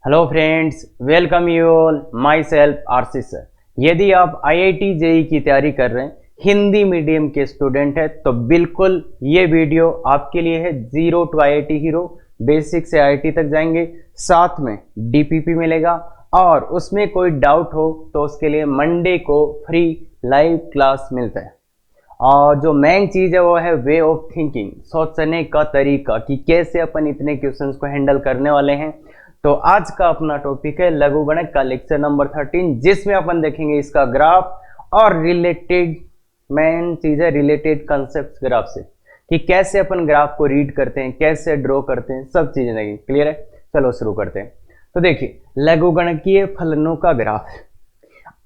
Hello friends, welcome you all. My self RC sir. यदि आप IIT JEE की तैयारी कर रहे हैं, हिंदी मीडियम के स्टूडेंट हैं, तो बिल्कुल ये वीडियो आपके लिए है। Zero to IIT hero, basic से आईआईटी तक जाएंगे, साथ में डीपीपी मिलेगा और उसमें कोई डाउट हो तो उसके लिए मंडे को फ्री लाइव क्लास मिलता है। और जो मेन चीज़ है वो है वे ऑफ थिंकिंग, सोचने का तरीका कि कैसे अपन इतने क्वेश्चंस को हैंडल करने वाले हैं। तो आज का अपना टॉपिक है लघुगणक का लेक्चर नंबर 13, जिसमें अपन देखेंगे इसका ग्राफ और रिलेटेड मेन चीज है रिलेटेड कंसेप्ट ग्राफ से, कि कैसे अपन ग्राफ को रीड करते हैं, कैसे ड्रॉ करते हैं, सब चीजें देखेंगे। क्लियर है? चलो शुरू करते हैं। तो देखिए, लघुगणकीय फलनों का ग्राफ।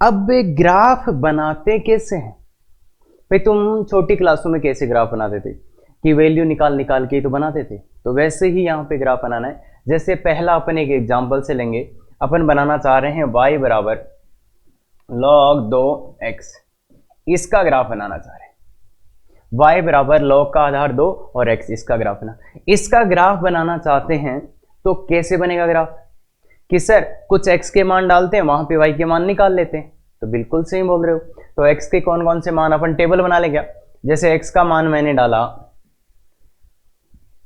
अब ग्राफ बनाते कैसे हैं भाई? तुम छोटी क्लासों में कैसे ग्राफ बनाते थे कि वैल्यू निकाल निकाल के तो बनाते थे, तो वैसे ही यहाँ पे ग्राफ बनाना है। जैसे पहला अपन एक एग्जांपल से लेंगे। अपन बनाना चाह रहे हैं y बराबर log 2x, इसका ग्राफ बनाना चाह रहे हैं। y बराबर log का आधार 2 और x, इसका ग्राफ इसका ग्राफ बनाना चाहते हैं तो कैसे बनेगा ग्राफ? कि सर कुछ x के मान डालते हैं, वहां पे y के मान निकाल लेते हैं। तो बिल्कुल सही बोल रहे हो। तो x के कौन कौन से मान अपन टेबल बना ले क्या? जैसे x का मान मैंने डाला,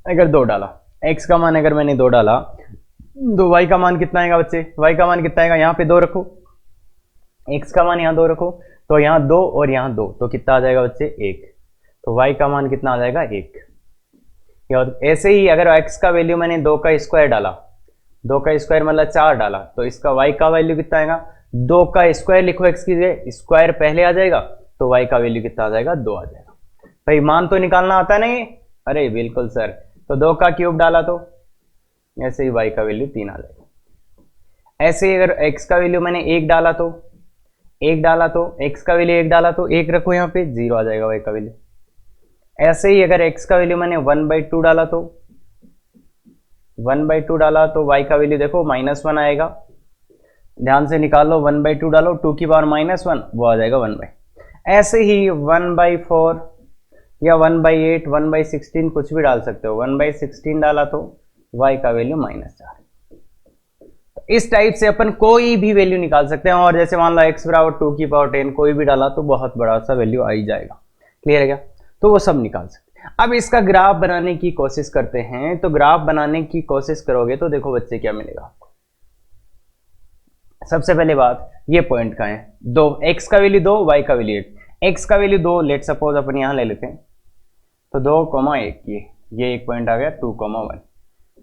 अगर 2 डाला, x का मान अगर मैंने 2 डाला, तो y का मान कितना आएगा बच्चे? y का मान कितना आएगा? यहाँ पे 2 रखो, x का मान यहाँ 2 रखो, तो यहाँ 2 और यहाँ 2, तो कितना आ जाएगा बच्चे? 1। तो y का मान कितना आ जाएगा? 1। ऐसे ही अगर x का वैल्यू मैंने 2 का स्क्वायर डाला, 2 का स्क्वायर मतलब 4 डाला, तो इसका y का वैल्यू कितना आएगा? 2 का स्क्वायर लिखो, x की जगह स्क्वायर पहले आ जाएगा, तो y का वैल्यू कितना आ जाएगा? 2 आ जाएगा। भाई मान तो निकालना आता नहीं? अरे बिल्कुल सर। तो 2 का क्यूब डाला तो ऐसे ही y का वैल्यू 3 आ जाएगा। ऐसे ही अगर x का वैल्यू मैंने 1 डाला तो x का वैल्यू 1 डाला तो 1 रखो, यहाँ पे 0 आ जाएगा y का वैल्यू। ऐसे ही अगर x का वैल्यू मैंने 1/2 डाला तो 1/2 डाला तो y का वैल्यू देखो -1 आएगा। ध्यान से निकाल लो, 1/2 डालो, 2 की पावर -1, वो आ जाएगा 1/। ऐसे ही 1/4 या 1/8, 1/16 कुछ भी डाल सकते हो। 1/16 डाला तो y का वैल्यू -4। इस टाइप से अपन कोई भी वैल्यू निकाल सकते हैं। और जैसे मान लो x बराबर 2 की पावर 10 कोई भी डाला तो बहुत बड़ा सा वैल्यू आ ही जाएगा। क्लियर है क्या? तो वो सब निकाल सकते हैं। अब इसका ग्राफ बनाने की कोशिश करते हैं। तो ग्राफ बनाने की कोशिश करोगे तो देखो बच्चे क्या मिलेगा आपको। सबसे पहले बात, ये पॉइंट का है 2, x का वैल्यू 2, y का वैल्यू 1। x का वैल्यू 2 लेट सपोज अपन यहां ले लेते हैं, तो 2,1 ये एक पॉइंट आ गया 2,1।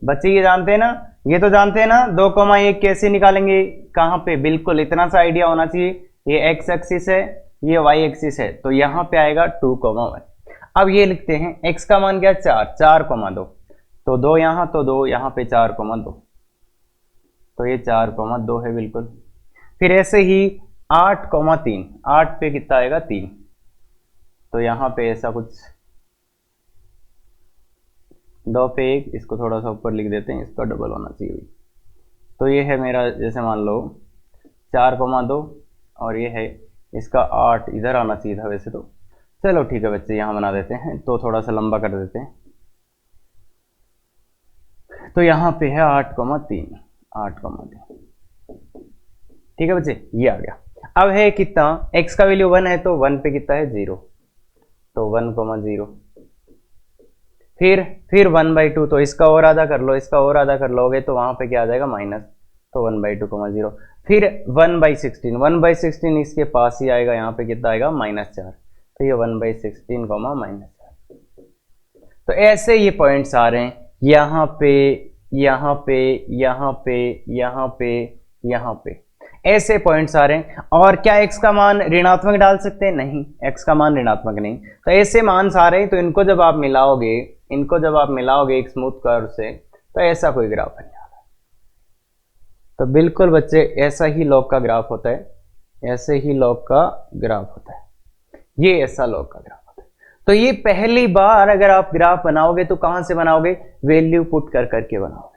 बच्चे ये जानते हैं ना, ये तो जानते हैं ना 2,1 कैसे निकालेंगे, कहां पे? बिल्कुल इतना सा आइडिया होना चाहिए। ये x एक्सिस है, ये y एक्सिस है, तो यहां पे आएगा 2,1। अब ये लिखते हैं x का मान क्या? 4,2, तो 2 यहां, तो 2 यहां पे 4,2, तो ये 4,2 है बिल्कुल। फिर ऐसे ही 8,3, 8 पे कितना आएगा? 3, तो यहां पे ऐसा कुछ 2 पे 1, इसको थोड़ा सा ऊपर लिख देते हैं, इसका डबल होना चाहिए। तो ये है मेरा, जैसे मान लो 4,2 और ये है इसका 8, इधर आना चाहिए था वैसे तो। चलो ठीक है बच्चे, यहाँ बना देते हैं, तो थोड़ा सा लंबा कर देते हैं। तो यहाँ पे है 8,3, 8,3। ठीक है बच्चे, ये आ गया। अब है कितना? x का वैल्यू 1 है, तो 1 पे कितना है? 0, तो 1,0। फिर 1/2, तो इसका और आधा कर लो, इसका और आधा कर लोगे तो वहां पे क्या आ जाएगा? माइनस, तो 1/2,0। फिर 1/16, 1/16 इसके पास ही आएगा, यहाँ पे कितना आएगा? -4, तो ये 1/16, -4। तो ऐसे ये पॉइंट्स आ रहे हैं यहाँ पे, यहाँ पे, यहाँ पे, यहाँ पे, यहाँ पे, ऐसे पॉइंट्स आ रहे हैं। और क्या x का मान ऋणात्मक डाल सकते हैं? नहीं, x का मान ऋणात्मक नहीं। तो ऐसे मान आ रहे हैं, तो इनको जब आप मिलाओगे एक स्मूथ कर्व से, तो ऐसा कोई ग्राफ बन जाता है। तो बिल्कुल बच्चे ऐसा ही लॉग का ग्राफ होता है, ऐसे ही लॉग का ग्राफ होता है, ये ऐसा लॉग का ग्राफ होता है। तो ये पहली बार अगर आप ग्राफ बनाओगे तो कहां से बनाओगे? वैल्यू पुट कर करके बनाओगे।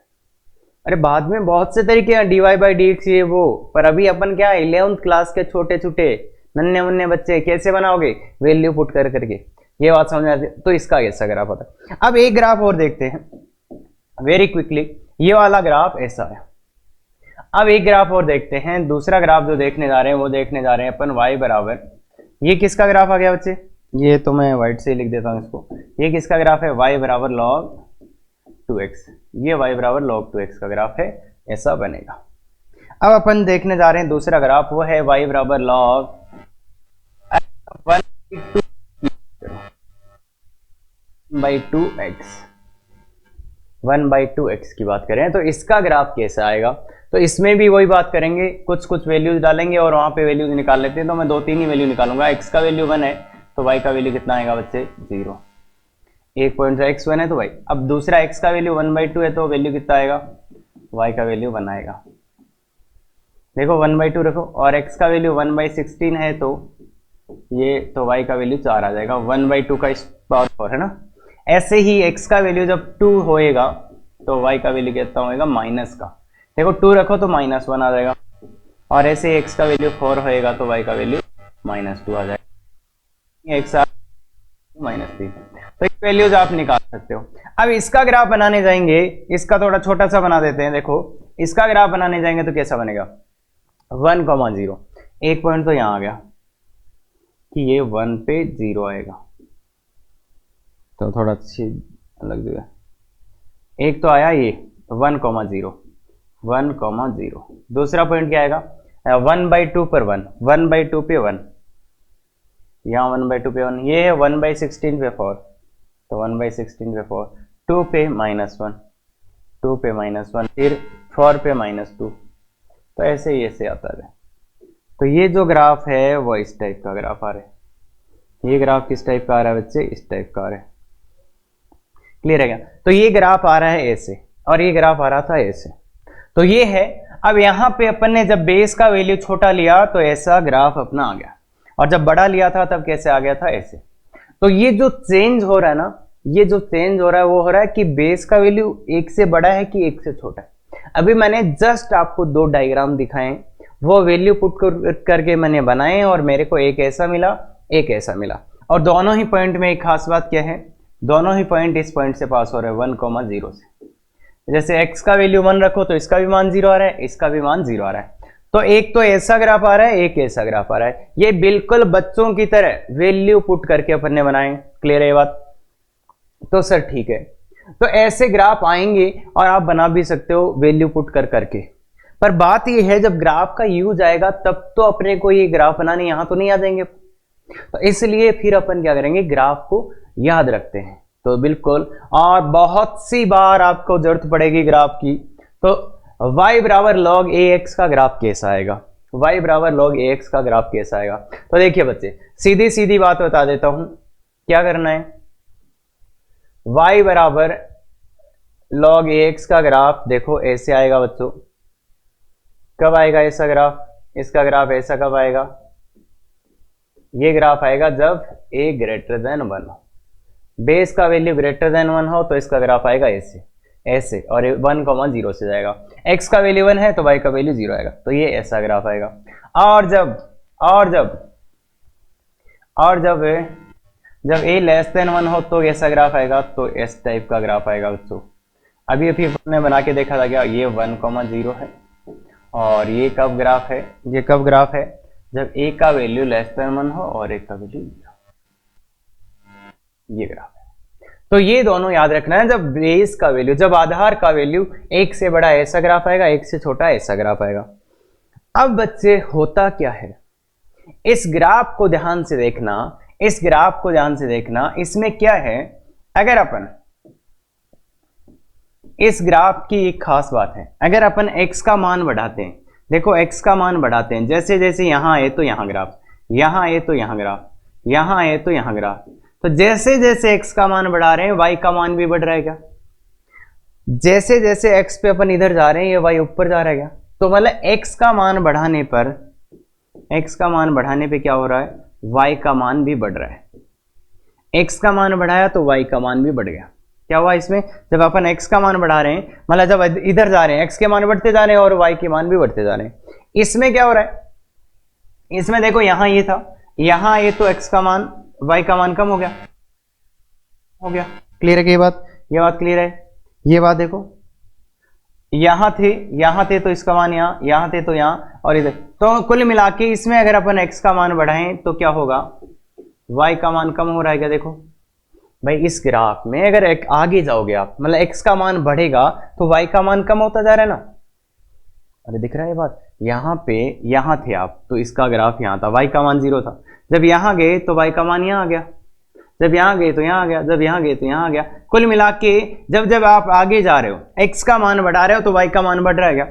अरे बाद में बहुत से तरीके हैं, dy/dx ये वो, पर अभी अपन क्या 11th क्लास के छोटे छोटे नन्हे मुन्ने बच्चे कैसे बनाओगे? वैल्यू पुट कर करके। ये बात समझ में आती है? तो इसका ऐसा ग्राफ होता है। अब एक ग्राफ और देखते हैं वेरी क्विकली। ये वाला ग्राफ ऐसा है। अब एक ग्राफ और देखते हैं, दूसरा ग्राफ जो देखने जा रहे हैं वो देखने जा रहे हैं अपन y बराबर, ये किसका ग्राफ आ गया बच्चे, ये तो मैं व्हाइट से लिख देता हूँ इसको, ये किसका ग्राफ है, y बराबर log 2x, ये y बराबर log 2x का ग्राफ है, ऐसा बनेगा। अब अपन देखने जा रहे हैं दूसरा ग्राफ, वो है y बराबर log 1/2x की बात करें तो इसका ग्राफ कैसा आएगा, तो इसमें भी वही बात करेंगे, कुछ कुछ वैल्यूज डालेंगे और वहां पे वैल्यूज निकाल लेते हैं। तो मैं 2-3 ही वैल्यू निकालूंगा, x का वैल्यू 1 है तो y का वैल्यू कितना आएगा बच्चे, 0। एक पॉइंट से x 1 है तो y, अब दूसरा x का वैल्यू 1/2 है तो वैल्यू कितना आएगा, y का वैल्यू 1 आएगा। देखो 1/2 रखो, और x का वैल्यू 1/16 है तो ये तो y का वैल्यू 4 आ जाएगा, 1/2 का पावर 4 है ना। ऐसे ही x का वैल्यू जब 2 होएगा तो y का वैल्यू कितना होएगा, माइनस का, देखो 2 रखो तो -1 आ जाएगा, और ऐसे ही x का वैल्यू 4 होएगा तो y का वैल्यू -2 आ जाएगा, x -3। तो ये वैल्यूज आप निकाल सकते हो। अब इसका ग्राफ बनाने जाएंगे, इसका थोड़ा छोटा सा बना देते हैं। देखो इसका ग्राफ बनाने जाएंगे तो कैसा बनेगा, 1,0, एक पॉइंट तो यहां आ गया कि ये 1 पे 0 आएगा, तो थोड़ा अच्छी अलग जगह, एक तो आया ये 1,0, 1,0। दूसरा पॉइंट क्या आएगा, 1/2 पर 1, 1/2 पे 1, यहाँ 1/2 पे 1, ये है 1/16 पे 4, तो 1/16 पे 4, 2 पे -1, 2 पे -1, फिर 4 पे -2, तो ऐसे ही ऐसे आता है। तो ये जो ग्राफ है वो इस टाइप का ग्राफ आ रहा है। ये ग्राफ किस टाइप का आ रहा है बच्चे, इस टाइप का आ रहा है। क्लियर है क्या, तो ये ग्राफ आ रहा है ऐसे और ये ग्राफ आ रहा था ऐसे, तो ये है। अब यहाँ पे अपन ने जब बेस का वैल्यू छोटा लिया तो ऐसा ग्राफ अपना आ गया, और जब बड़ा लिया था तब कैसे आ गया था, ऐसे। तो ये जो चेंज हो रहा है ना, ये जो चेंज हो रहा है वो हो रहा है कि बेस का वैल्यू 1 से बड़ा है कि 1 से छोटा है। अभी मैंने जस्ट आपको 2 डायग्राम दिखाए, वो वैल्यू पुट करके मैंने बनाए और मेरे को एक ऐसा मिला, एक ऐसा मिला, और दोनों ही पॉइंट में एक खास बात क्या है, दोनों ही पॉइंट इस पॉइंट से पास हो रहे हैं 1,0 से। जैसे x का वैल्यू 1 रखो तो इसका भी मान 0 आ रहा है, इसका भी मान 0 आ रहा है, तो एक तो ऐसा ग्राफ आ रहा है, एक ऐसा ग्राफ आ रहा है। ये बिल्कुल बच्चों की तरह वैल्यू पुट करके अपन ने बनाए। क्लियर है ये बात, तो सर ठीक है, तो ऐसे ग्राफ आएंगे और आप बना भी सकते हो वैल्यू पुट कर करके। पर बात ये है जब ग्राफ का यूज आएगा तब तो अपने को ये ग्राफ बनाने यहां तो नहीं आ जाएंगे, तो इसलिए फिर अपन क्या करेंगे, ग्राफ को याद रखते हैं। तो बिल्कुल, और बहुत सी बार आपको जरूरत पड़ेगी ग्राफ की, तो y बराबर log ax का ग्राफ कैसा आएगा, y बराबर log ax का ग्राफ कैसा आएगा। तो देखिए बच्चे, सीधी सीधी बात बता देता हूं, क्या करना है, y बराबर log ax का ग्राफ देखो ऐसे आएगा बच्चों। कब आएगा ऐसा ग्राफ, इसका ग्राफ ऐसा कब आएगा, ये ग्राफ आएगा जब a ग्रेटर देन 1 हो, बेस का वैल्यू ग्रेटर देन 1 हो, तो इसका ग्राफ आएगा ऐसे ऐसे, और 1,0 से जाएगा। x का वैल्यू 1 है तो y का वैल्यू 0 आएगा, तो ये ऐसा ग्राफ आएगा। और जब a लेस देन 1 हो तो ऐसा ग्राफ आएगा, तो इस टाइप का ग्राफ आएगा बच्चों। अभी हमने बना के देखा था क्या, ये 1,0 है, और ये कब ग्राफ है, ये कब ग्राफ है, जब a का वैल्यू लेस देन 1 हो और a का वैल्यू 0, ये ग्राफ है। तो ये दोनों याद रखना है, जब बेस का वैल्यू, जब आधार का वैल्यू 1 से बड़ा ऐसा ग्राफ आएगा, 1 से छोटा ऐसा ग्राफ आएगा। अब बच्चे होता क्या है, इस ग्राफ को ध्यान से देखना, इस ग्राफ को ध्यान से देखना, इसमें क्या है, अगर अपन इस ग्राफ की एक खास बात है, अगर अपन x का मान बढ़ाते हैं, देखो x का मान बढ़ाते हैं, जैसे जैसे यहां आए तो यहां ग्राफ, यहां आए तो यहां ग्राफ, यहां आए तो यहां ग्राफ, तो जैसे जैसे x का मान बढ़ा रहे हैं y का मान भी बढ़ रहा है क्या, जैसे जैसे x पे अपन इधर जा रहे हैं ये y ऊपर जा रहा है क्या, तो मतलब x का मान बढ़ाने पर, x का मान बढ़ाने पे क्या हो रहा है, y का मान भी बढ़ रहा है। x का मान बढ़ाया तो y का मान भी बढ़ गया। क्या हुआ इसमें, जब अपन x का मान बढ़ा रहे हैं, मतलब जब इधर जा रहे हैं x के मान बढ़ते जा रहे हैं और y के मान भी बढ़ते जा रहे हैं। इसमें क्या हो रहा है, इसमें देखो यहां ये था, यहां ये तो x का मान, y का मान कम हो गया, क्लियर है ये बात क्लियर है। ये बात देखो, यहाँ थे तो इसका मान यहाँ थे तो यहाँ और इधर, तो कुल मिला के इसमें अगर अपन x का मान बढ़ाएं तो क्या होगा, y का मान कम हो रहा है क्या। देखो भाई इस ग्राफ में अगर एक आगे जाओगे आप, मतलब x का मान बढ़ेगा तो y का मान कम होता जा रहा है ना। अरे दिख रहा है बात, यहाँ थे आप तो इसका ग्राफ यहाँ था, y का मान 0 था, जब यहाँ गए तो y का मान यहाँ आ गया, जब यहाँ गए तो यहाँ आ गया, जब यहाँ गए तो यहाँ आ गया। कुल मिला के जब आप आगे जा रहे हो x का मान बढ़ा रहे हो तो y का मान बढ़ रहा है क्या।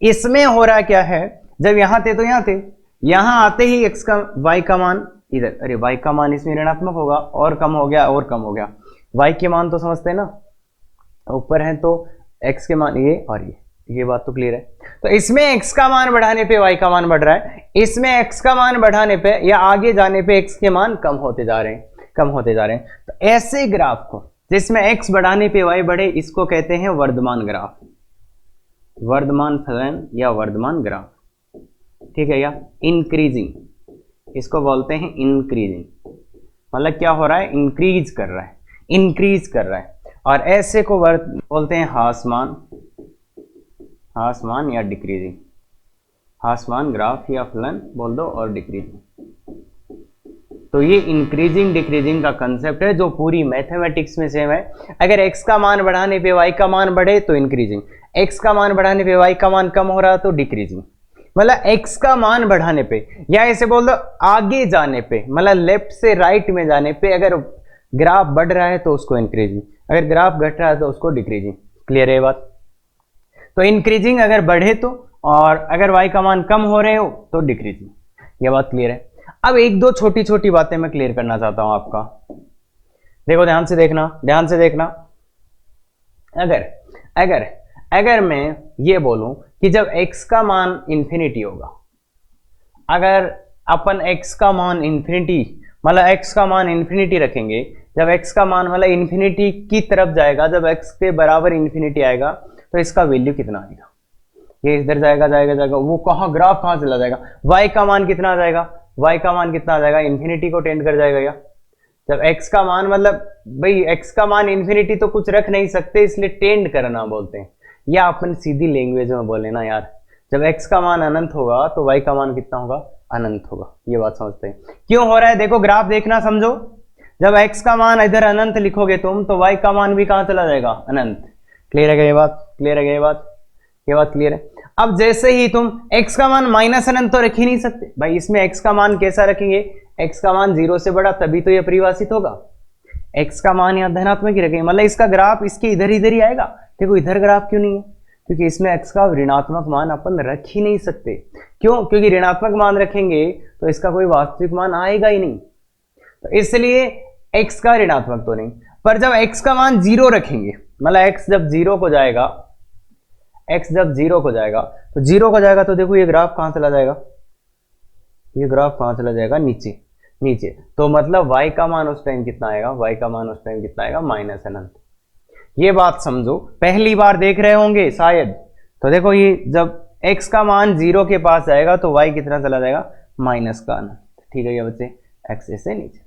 इसमें हो रहा क्या है, जब यहाँ थे तो यहाँ थे, यहाँ आते ही y का मान इधर, अरे y का मान इसमें ऋणात्मक होगा, और कम हो गया और कम हो गया। y के मान तो समझते हैं ना, ऊपर है तो x के मान ये और ये बात तो क्लियर है। तो इसमें x का मान बढ़ाने पे y का मान बढ़ रहा है, इसमें x का मान बढ़ाने पे या आगे जाने पे x के मान कम होते जा रहे हैं, तो ऐसे ग्राफ को जिसमें x बढ़ाने पे y बढ़े, इसको कहते हैं वर्धमान ग्राफ, वर्धमान फलन या वर्धमान ग्राफ, ठीक है, या इंक्रीजिंग, इसको बोलते हैं इंक्रीजिंग, मतलब क्या हो रहा है, इंक्रीज कर रहा है। और ऐसे को बोलते हैं हासमान या डिक्रीजिंग, हासमान ग्राफ या फलन बोल दो और डिक्रीजिंग। तो ये इंक्रीजिंग डिक्रीजिंग का कंसेप्ट है जो पूरी मैथमेटिक्स में सेम है। अगर x का मान बढ़ाने पे y का मान बढ़े तो इंक्रीजिंग, x का मान बढ़ाने पे y का मान कम हो रहा तो डिक्रीजिंग। मतलब x का मान बढ़ाने पे या ऐसे बोल दो आगे जाने पे, मतलब लेफ्ट से राइट में जाने पे अगर ग्राफ बढ़ रहा है तो उसको इंक्रीजिंग, अगर ग्राफ घट रहा है तो उसको डिक्रीजिंग। क्लियर है बात। तो इंक्रीजिंग अगर बढ़े तो, और अगर y का मान कम हो रहे हो तो डिक्रीजिंग। ये बात क्लियर है। अब एक दो छोटी छोटी बातें मैं क्लियर करना चाहता हूं आपका, देखो ध्यान से देखना। अगर मैं ये बोलूं कि जब x का मान इंफिनिटी होगा, अगर अपन x का मान इंफिनिटी, मतलब x का मान इंफिनिटी रखेंगे, जब x का मान मतलब इंफिनिटी की तरफ जाएगा, जब x के बराबर इंफिनिटी आएगा तो इसका वैल्यू कितना आएगा, ये इधर जाएगा, वो ग्राफ कहां चला जाएगा, y का मान कितना आ जाएगा, इंफिनिटी को टेंड कर जाएगा। या जब x का मान, मतलब भाई x का मान इंफिनिटी तो कुछ रख नहीं सकते, इसलिए टेंड करना बोलते हैं, या अपन सीधी लैंग्वेज में बोले ना यार, जब x का मान अनंत होगा तो y का मान कितना होगा, अनंत होगा। ये बात समझते हैं क्यों हो रहा है। देखो ग्राफ देखना, समझो, जब x का मान इधर अनंत लिखोगे तुम तो y का मान भी कहां चला जाएगा, अनंत। क्लियर है ये बात, ये बात क्लियर है। अब जैसे ही तुम x का मान माइनस अनंत तो रख ही नहीं सकते भाई, इसमें x का मान कैसा रखेंगे, x का मान 0 से बड़ा तभी तो ये परिभाषित होगा, x का मान यहाँ धनात्मक ही रखेंगे, मतलब इसका ग्राफ इसके इधर ही आएगा। देखो इधर ग्राफ क्यों नहीं है, क्योंकि इसमें x का ऋणात्मक मान अपन रख ही नहीं सकते। क्यों, क्योंकि ऋणात्मक मान रखेंगे तो इसका कोई वास्तविक मान आएगा ही नहीं, तो इसलिए x का ऋणात्मक तो नहीं। पर जब x का मान 0 रखेंगे, मतलब x जब 0 को जाएगा, तो 0 को जाएगा तो देखो ये ग्राफ कहां चला जाएगा, नीचे। तो मतलब y का मान उस टाइम कितना आएगा, माइनस अनंत। ये बात समझो, पहली बार देख रहे होंगे शायद, तो देखो ये जब x का मान 0 के पास जाएगा तो y कितना चला जाएगा, माइनस का अनंत। ठीक है ये बच्चे, x से नीचे।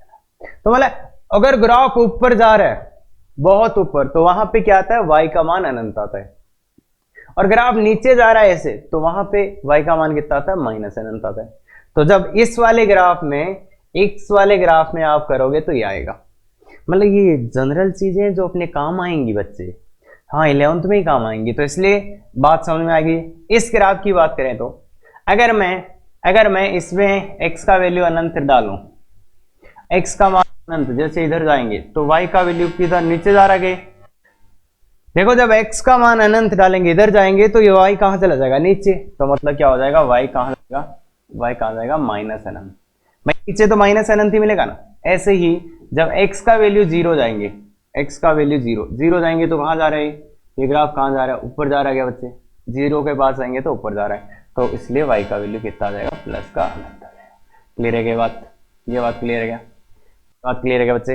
तो मतलब अगर ग्राफ ऊपर जा रहा है बहुत ऊपर, तो वहां पे क्या आता है, y का मान अनंत आता है, और ग्राफ नीचे जा रहा है ऐसे, तो वहां पे y का मान कितना आता है, माइनस अनंत आता है। तो जब इस वाले ग्राफ में, x वाले ग्राफ में आप करोगे तो ये आएगा। मतलब ये जनरल चीजें जो अपने काम आएंगी बच्चे, हाँ 11th में ही काम आएंगी, तो इसलिए बात समझ में आएगी। इस ग्राफ की बात करें तो अगर मैं इसमें x का वैल्यू अनंत डालूं, x का मान अनंत, जैसे इधर जाएंगे तो y का वैल्यू किधर, नीचे जा रहा है। देखो जब x का मान अनंत डालेंगे, इधर जाएंगे तो ये y कहां चला जाएगा, नीचे। तो मतलब क्या हो जाएगा, y कहां जाएगा, माइनस अनंत। नीचे तो माइनस अनंत ही मिलेगा ना। ऐसे ही जब x का वैल्यू 0 जाएंगे, जीरो जाएंगे तो कहां जा रहे हैं, ये ग्राफ कहां जा रहा है, ऊपर जा रहा है क्या बच्चे, 0 के पास आएंगे तो ऊपर जा रहा है, तो इसलिए y का वैल्यू कितना आ जाएगा, प्लस का अनंत आ जाएगा। क्लियर है क्या बात, ये बात क्लियर है क्या बच्चे।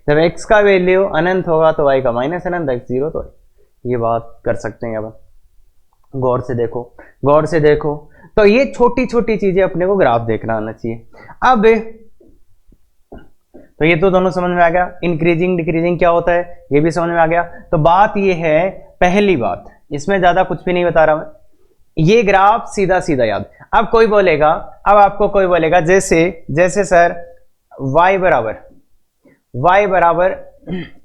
जब x का वैल्यू अनंत होगा तो y का माइनस अनंत, x 0, तो ये बात कर सकते हैं। अब गौर से देखो, तो ये छोटी छोटी चीजें अपने को ग्राफ देखना आना चाहिए। अब तो ये तो दोनों समझ में आ गया, इंक्रीजिंग डिक्रीजिंग क्या होता है ये भी समझ में आ गया। तो बात ये है, पहली बात इसमें ज्यादा कुछ भी नहीं बता रहा मैं, ये ग्राफ सीधा सीधा याद। अब कोई बोलेगा, अब आपको कोई बोलेगा जैसे जैसे सर y बराबर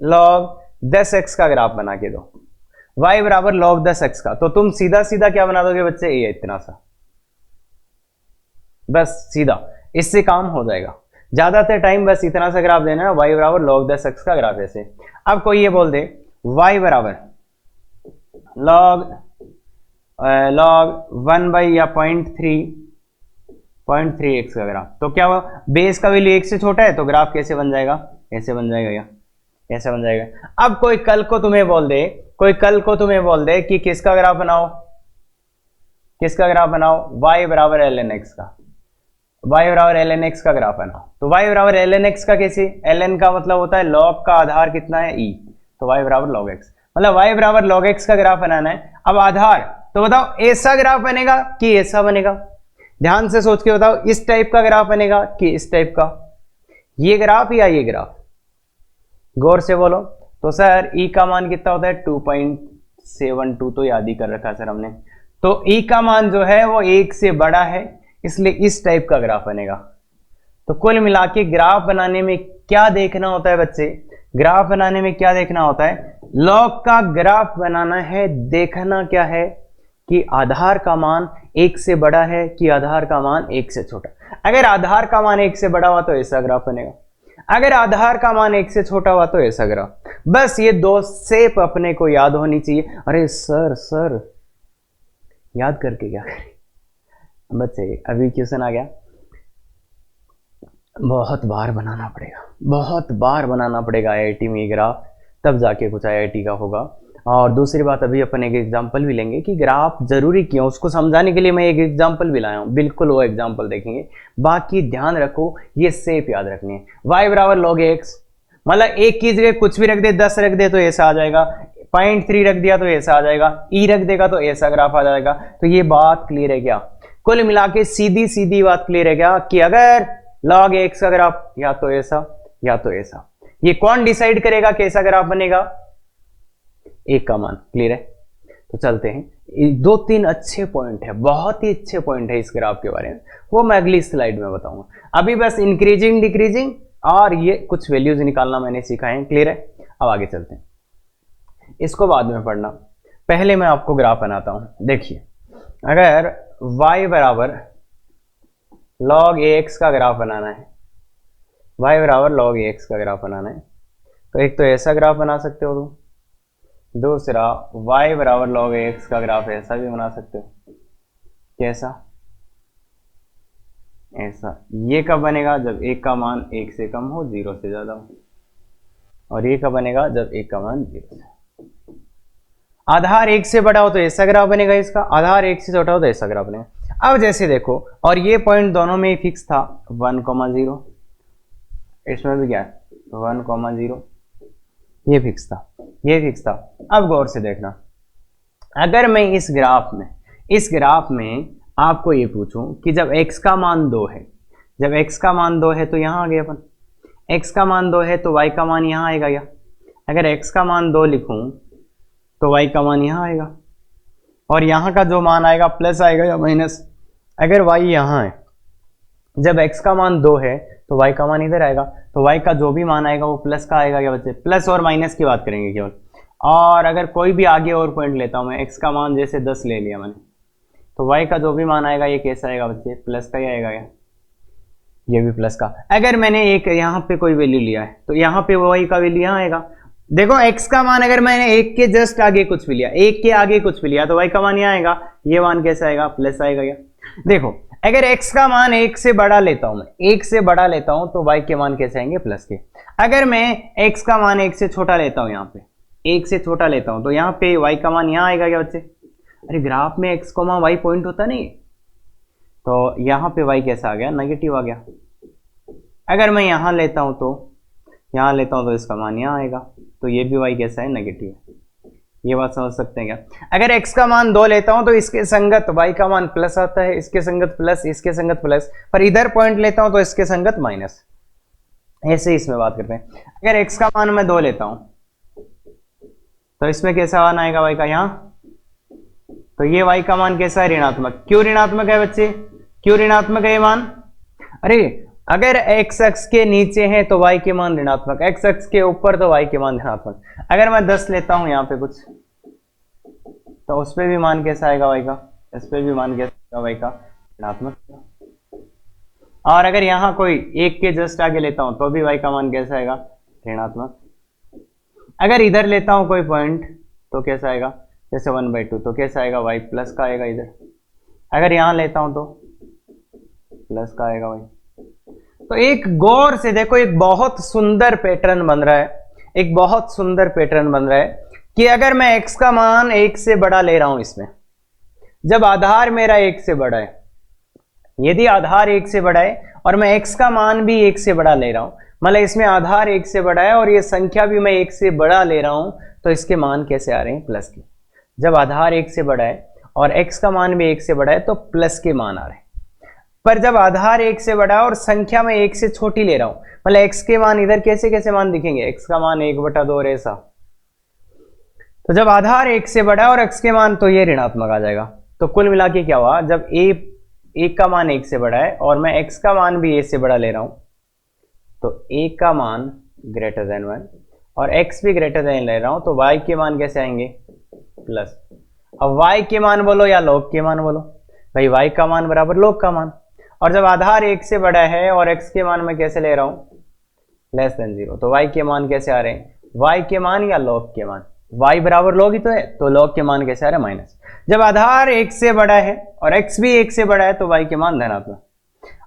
log 10x का ग्राफ बना के दो, y बराबर log 10x का, तो तुम सीधा सीधा क्या बना दोगे बच्चे, ये इतना सा, बस सीधा, इससे काम हो जाएगा। ज्यादातर टाइम बस इतना सा ग्राफ देना है, y बराबर log 10x का ग्राफ ऐसे। अब कोई ये बोल दे y बराबर log 1 बाई या 0.3x का ग्राफ, तो क्या हुआ, बेस का वैल्यू 1 से छोटा है तो ग्राफ कैसे बन जाएगा, ऐसे बन जाएगा या ऐसे बन जाएगा। अब कोई कल को तुम्हें बोल दे, कोई कल को तुम्हें बोल दे कि किसका ग्राफ बनाओ, किसका ग्राफ बनाओ, y बराबर ln x का, y बराबर ln x का ग्राफ बनाओ, तो y बराबर ln x का कैसे, ln का मतलब होता है log का आधार कितना है e, तो y बराबर log x, मतलब y बराबर log x का ग्राफ बनाना है। अब आधार, तो बताओ ऐसा ग्राफ बनेगा कि ऐसा बनेगा, ध्यान से सोच के बताओ, इस टाइप का ग्राफ बनेगा कि इस टाइप का, ये ग्राफ या ये ग्राफ, गौर से बोलो। तो सर e का मान कितना होता है 2.72, तो याद ही कर रखा सर हमने, तो e का मान जो है वो 1 से बड़ा है, इसलिए इस टाइप का ग्राफ बनेगा। तो कुल मिला के ग्राफ बनाने में क्या देखना होता है बच्चे, ग्राफ बनाने में क्या देखना होता है, लॉग का ग्राफ बनाना है, देखना क्या है कि आधार का मान 1 से बड़ा है कि आधार का मान 1 से छोटा। अगर आधार का मान 1 से बड़ा हुआ तो ऐसा ग्राफ बनेगा, अगर आधार का मान 1 से छोटा हुआ तो ऐसा ग्राफ। बस ये दो शेप अपने को याद होनी चाहिए। अरे सर याद करके क्या करें बच्चे, अभी क्वेश्चन आ गया, बहुत बार बनाना पड़ेगा, बहुत बार बनाना पड़ेगा आईआईटी में ग्राफ, तब जाके कुछ आईआईटी का होगा। और दूसरी बात, अभी अपन एक एग्जांपल भी लेंगे कि ग्राफ जरूरी क्यों, उसको समझाने के लिए मैं एक एग्जांपल भी लाया हूँ, बिल्कुल वो एग्जांपल देखेंगे। बाकी ध्यान रखो, ये शेप याद रखनी है, y बराबर log x, मतलब एक की जगह कुछ भी रख दे, 10 रख दे तो ऐसा आ जाएगा, 0.3 रख दिया तो ऐसा आ जाएगा, e रख देगा तो ऐसा ग्राफ आ जाएगा। तो ये बात क्लियर है क्या, कुल मिला के सीधी सीधी बात क्लियर है क्या कि अगर log x का ग्राफ या तो ऐसा या तो ऐसा, ये कौन डिसाइड करेगा कैसा ग्राफ बनेगा, एक का मान। क्लियर है, तो चलते हैं, 2-3 अच्छे पॉइंट है, बहुत ही अच्छे पॉइंट है इस ग्राफ के बारे में, वो मैं अगली स्लाइड में बताऊंगा। अभी बस इंक्रीजिंग डिक्रीजिंग और ये कुछ वैल्यूज निकालना मैंने सीखा है। क्लियर है, अब आगे चलते हैं, इसको बाद में पढ़ना, पहले मैं आपको ग्राफ बनाता हूं। देखिए, अगर y बराबर log ax का ग्राफ बनाना है, y बराबर log ax का ग्राफ बनाना है, तो एक तो ऐसा ग्राफ बना सकते हो तुम, दूसरा y बराबर log ax का ग्राफ ऐसा भी बना सकते हो। कैसा, ऐसा। ये कब बनेगा, जब एक का मान 1 से कम हो, 0 से ज्यादा हो, और ये कब बनेगा, जब एक का मान 0 से, आधार 1 से बड़ा हो तो ऐसा ग्राफ बनेगा, इसका आधार 1 से छोटा हो तो ऐसा ग्राफ बनेगा। अब जैसे देखो, और ये पॉइंट दोनों में ही फिक्स था 1,0, इसमें भी क्या है 1,0, ये फिक्स था, ये फिक्स था। अब गौर से देखना, अगर मैं इस ग्राफ में आपको ये पूछूं कि जब x का मान 2 है, जब x का मान 2 है तो यहां आ गया अपन, x का मान 2 है तो y का मान यहां आएगा क्या, अगर x का मान 2 लिखूं तो y का मान यहां आएगा, और यहां का जो मान आएगा प्लस आएगा या माइनस। अगर y यहां है, जब x का मान 2 है तो y का मान इधर आएगा, तो y का जो भी मान आएगा वो प्लस का आएगा क्या बच्चे, प्लस और माइनस की बात करेंगे केवल। और अगर कोई भी आगे और पॉइंट लेता हूं मैं, x का मान जैसे 10 ले लिया मैंने, तो y का जो भी मान आएगा ये कैसा आएगा बच्चे, प्लस का ही आएगा क्या, ये भी प्लस का। अगर मैंने एक यहाँ पे कोई वैल्यू लिया है तो यहाँ पे y का वैल्यू यहाँ आएगा। देखो x का मान अगर मैंने 1 के जस्ट आगे कुछ भी लिया, 1 के आगे कुछ भी लिया, तो y का मान यहाँ आएगा, ये मान कैसा आएगा, प्लस आएगा क्या। देखो, अगर x का मान 1 से बड़ा लेता हूं मैं, 1 से बड़ा लेता हूं तो y के मान कैसे आएंगे, प्लस के। अगर मैं x का मान 1 से छोटा लेता हूं, यहाँ पे 1 से छोटा लेता हूं तो यहाँ पे y का मान यहाँ आएगा क्या बच्चे। अरे ग्राफ में x, y पॉइंट होता नहीं, तो यहाँ पे y कैसा आ गया, नेगेटिव आ गया। अगर मैं यहाँ लेता हूं तो इसका मान यहाँ आएगा, तो ये भी y कैसा है, नेगेटिव है। ये बात समझ सकते हैं क्या। अगर x का मान 2 लेता हूं तो इसके संगत y का मान प्लस आता है, इसके संगत प्लस, इसके संगत प्लस, पर इधर पॉइंट लेता हूं तो इसके संगत माइनस। ऐसे ही इसमें बात करते हैं, अगर x का मान मैं 2 लेता हूं तो इसमें कैसा मान आएगा y का, यहाँ तो ये y का मान कैसा है? ऋणात्मक। क्यों ऋणात्मक है बच्चे? क्यों ऋणात्मक है ये मान? अरे अगर x अक्ष के नीचे है तो y के मान ऋणात्मक, x अक्ष के ऊपर तो y के मान धनात्मक। अगर मैं 10 लेता हूं यहाँ पे कुछ, तो उस पर भी मान कैसा आएगा y का? इस पे भी मान कैसा आएगा y का? ऋणात्मक। और अगर यहाँ कोई एक के जस्ट आगे लेता हूं तो भी y का मान कैसा आएगा? ऋणात्मक। अगर इधर लेता हूं कोई पॉइंट तो कैसा आएगा? जैसे 1/2 तो कैसा आएगा? y प्लस का आएगा इधर। अगर यहां लेता हूं तो प्लस का आएगा y। तो एक गौर से देखो, एक बहुत सुंदर पैटर्न बन रहा है, एक बहुत सुंदर पैटर्न बन रहा है कि अगर मैं x का मान 1 से बड़ा ले रहा हूं इसमें, जब आधार मेरा 1 से बड़ा है, यदि आधार 1 से बड़ा है और मैं x का मान भी 1 से बड़ा ले रहा हूं, मतलब इसमें आधार 1 से बड़ा है और ये संख्या भी मैं 1 से बड़ा ले रहा हूं, तो इसके मान कैसे आ रहे हैं? प्लस के। जब आधार 1 से बड़ा है और x का मान भी 1 से बड़ा है तो प्लस के मान आ रहे हैं। पर जब आधार 1 से बड़ा है और संख्या में 1 से छोटी ले रहा हूं, मतलब x के मान इधर कैसे कैसे मान दिखेंगे? x का मान 1/2 और ऐसा। तो जब आधार 1 से बड़ा है और x के मान, तो ये ऋणात्मक आ जाएगा। तो कुल मिला के क्या हुआ? जब a का मान 1 से बड़ा है और मैं x का मान भी a से बड़ा ले रहा हूं, तो a का मान ग्रेटर देन 1 और x भी ग्रेटर देन ले रहा हूं, तो y के मान कैसे आएंगे? प्लस। अब y के मान बोलो या log के मान बोलो, भाई y का मान बराबर log का मान। और जब आधार 1 से बड़ा है और x के मान मैं कैसे ले रहा हूं? लेस देन 0, तो y के मान कैसे आ रहे हैं? y के मान या log के मान? y बराबर log ही तो है, तो log के मान कैसे आ रहे हैं? माइनस। जब आधार 1 से बड़ा है और x भी 1 से बड़ा है तो y के मान धनात्मक।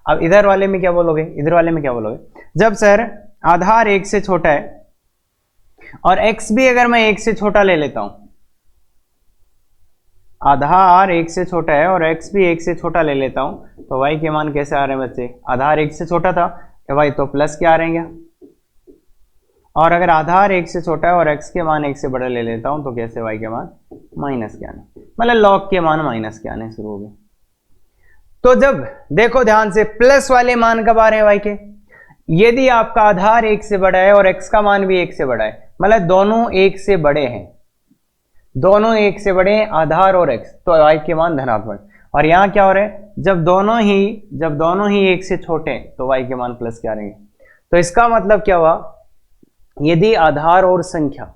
अब इधर वाले में क्या बोलोगे? इधर वाले में क्या बोलोगे? जब सर आधार 1 से छोटा है और x भी अगर मैं 1 से छोटा ले लेता हूं, आधार 1 से छोटा है और x भी 1 से छोटा ले लेता हूं, तो y के मान कैसे आ रहे हैं बच्चे? आधार 1 से छोटा था y तो प्लस के आ रहे हैं, और अगर आधार 1 से छोटा है और x के मान 1 से बड़ा ले लेता हूं तो कैसे y के मान माइनस के आने, मतलब log के मान माइनस के आने शुरू हो गए। तो जब देखो ध्यान से, प्लस वाले मान कब आ रहे हैं y के? यदि आपका आधार 1 से बड़ा है और x का मान भी 1 से बड़ा है, मतलब दोनों 1 से बड़े हैं, दोनों 1 से बड़े हैं आधार और x, तो y के मान धनात्मक। और यहां क्या हो रहा है? जब दोनों ही 1 से छोटे हैं तो y के मान प्लस के आ रहे हैं। तो इसका मतलब क्या हुआ? यदि आधार और संख्या,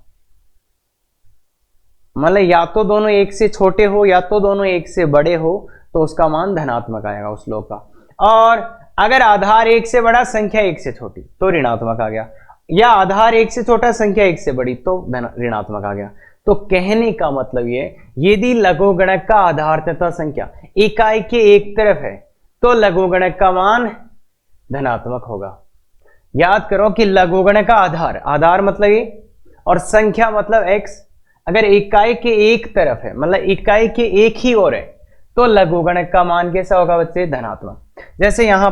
मतलब या तो दोनों 1 से छोटे हो या तो दोनों 1 से बड़े हो, तो उसका मान धनात्मक आएगा उस लोग का। और अगर आधार 1 से बड़ा संख्या 1 से छोटी तो ऋणात्मक आ गया, या आधार 1 से छोटा संख्या 1 से बड़ी तो ऋणात्मक आ गया। तो कहने का मतलब ये, यदि लघुगणक का आधार तथा संख्या इकाई के एक तरफ है तो लघुगणक का मान धनात्मक होगा। याद करो कि लघुगणक का आधार मतलब ये, और संख्या मतलब x, अगर इकाई के एक तरफ है, मतलब इकाई के एक ही ओर है, तो लघुगणक का मान कैसा होगा बच्चे? धनात्मक। जैसे यहाँ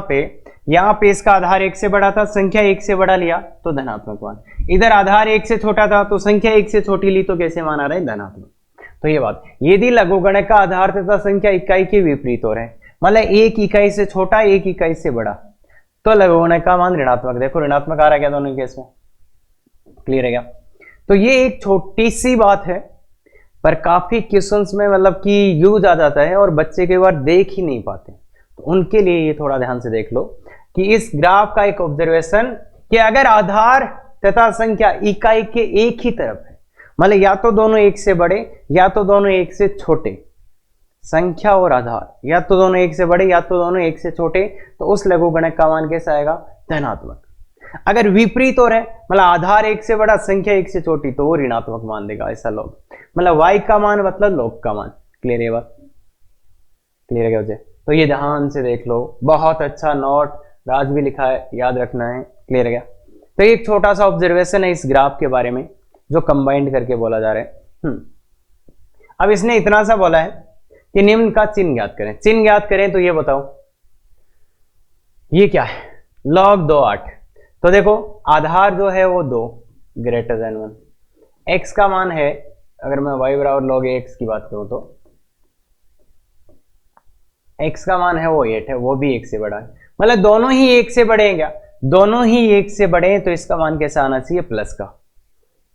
पे इसका आधार 1 से बड़ा था, संख्या 1 से बड़ा लिया तो धनात्मक मान। इधर आधार 1 से छोटा था तो संख्या 1 से छोटी ली तो कैसे मान आ रहा है? धनात्मक। तो ये बात, यदि लघुगणक का आधार तथा संख्या इकाई के विपरीत हो रहे हैं, मतलब एक इकाई से छोटा एक इकाई से बड़ा, तो लघुगणक का मान ऋणात्मक। देखो ऋणात्मक आ रहा है क्या दोनों केस में? क्लियर है क्या? तो ये एक छोटी सी बात है, पर काफी क्वेश्चंस में मतलब कि यूज आ जाता है और बच्चे कई बार देख ही नहीं पाते, तो उनके लिए ये थोड़ा ध्यान से देख लो कि इस ग्राफ का एक ऑब्जर्वेशन, कि अगर आधार तथा संख्या इकाई के एक ही तरफ है, मतलब या तो दोनों 1 से बड़े या तो दोनों 1 से छोटे, संख्या और आधार या तो दोनों 1 से बड़े या तो दोनों 1 से छोटे, तो उस लघुगणक का मान कैसा आएगा? धनात्मक। अगर विपरीत हो रहे, मतलब आधार 1 से बड़ा संख्या 1 से छोटी, तो वो ऋणात्मक मान देगा ऐसा लोग, मतलब y का मान मतलब log का मान। क्लियर है बात? क्लियर है क्या बच्चे? तो ये ध्यान से देख लो, बहुत अच्छा नोट राज भी लिखा है, याद रखना है। क्लियर है क्या? तो एक छोटा सा ऑब्जर्वेशन है इस ग्राफ के बारे में जो कंबाइंड करके बोला जा रहा है। अब इसने इतना सा बोला है कि निम्न का चिन्ह ज्ञात करें। चिन्ह ज्ञात करें तो ये बताओ, ये क्या है? log 2 8। तो देखो आधार जो है वो 2 ग्रेटर देन 1, x का मान है, अगर मैं y बराबर log x की बात करूं तो x का मान है वो 8 है, वो भी 1 से बड़ा है, मतलब दोनों ही 1 से बड़े हैं क्या? दोनों ही 1 से बड़े हैं, तो इसका मान कैसा आना चाहिए? प्लस का।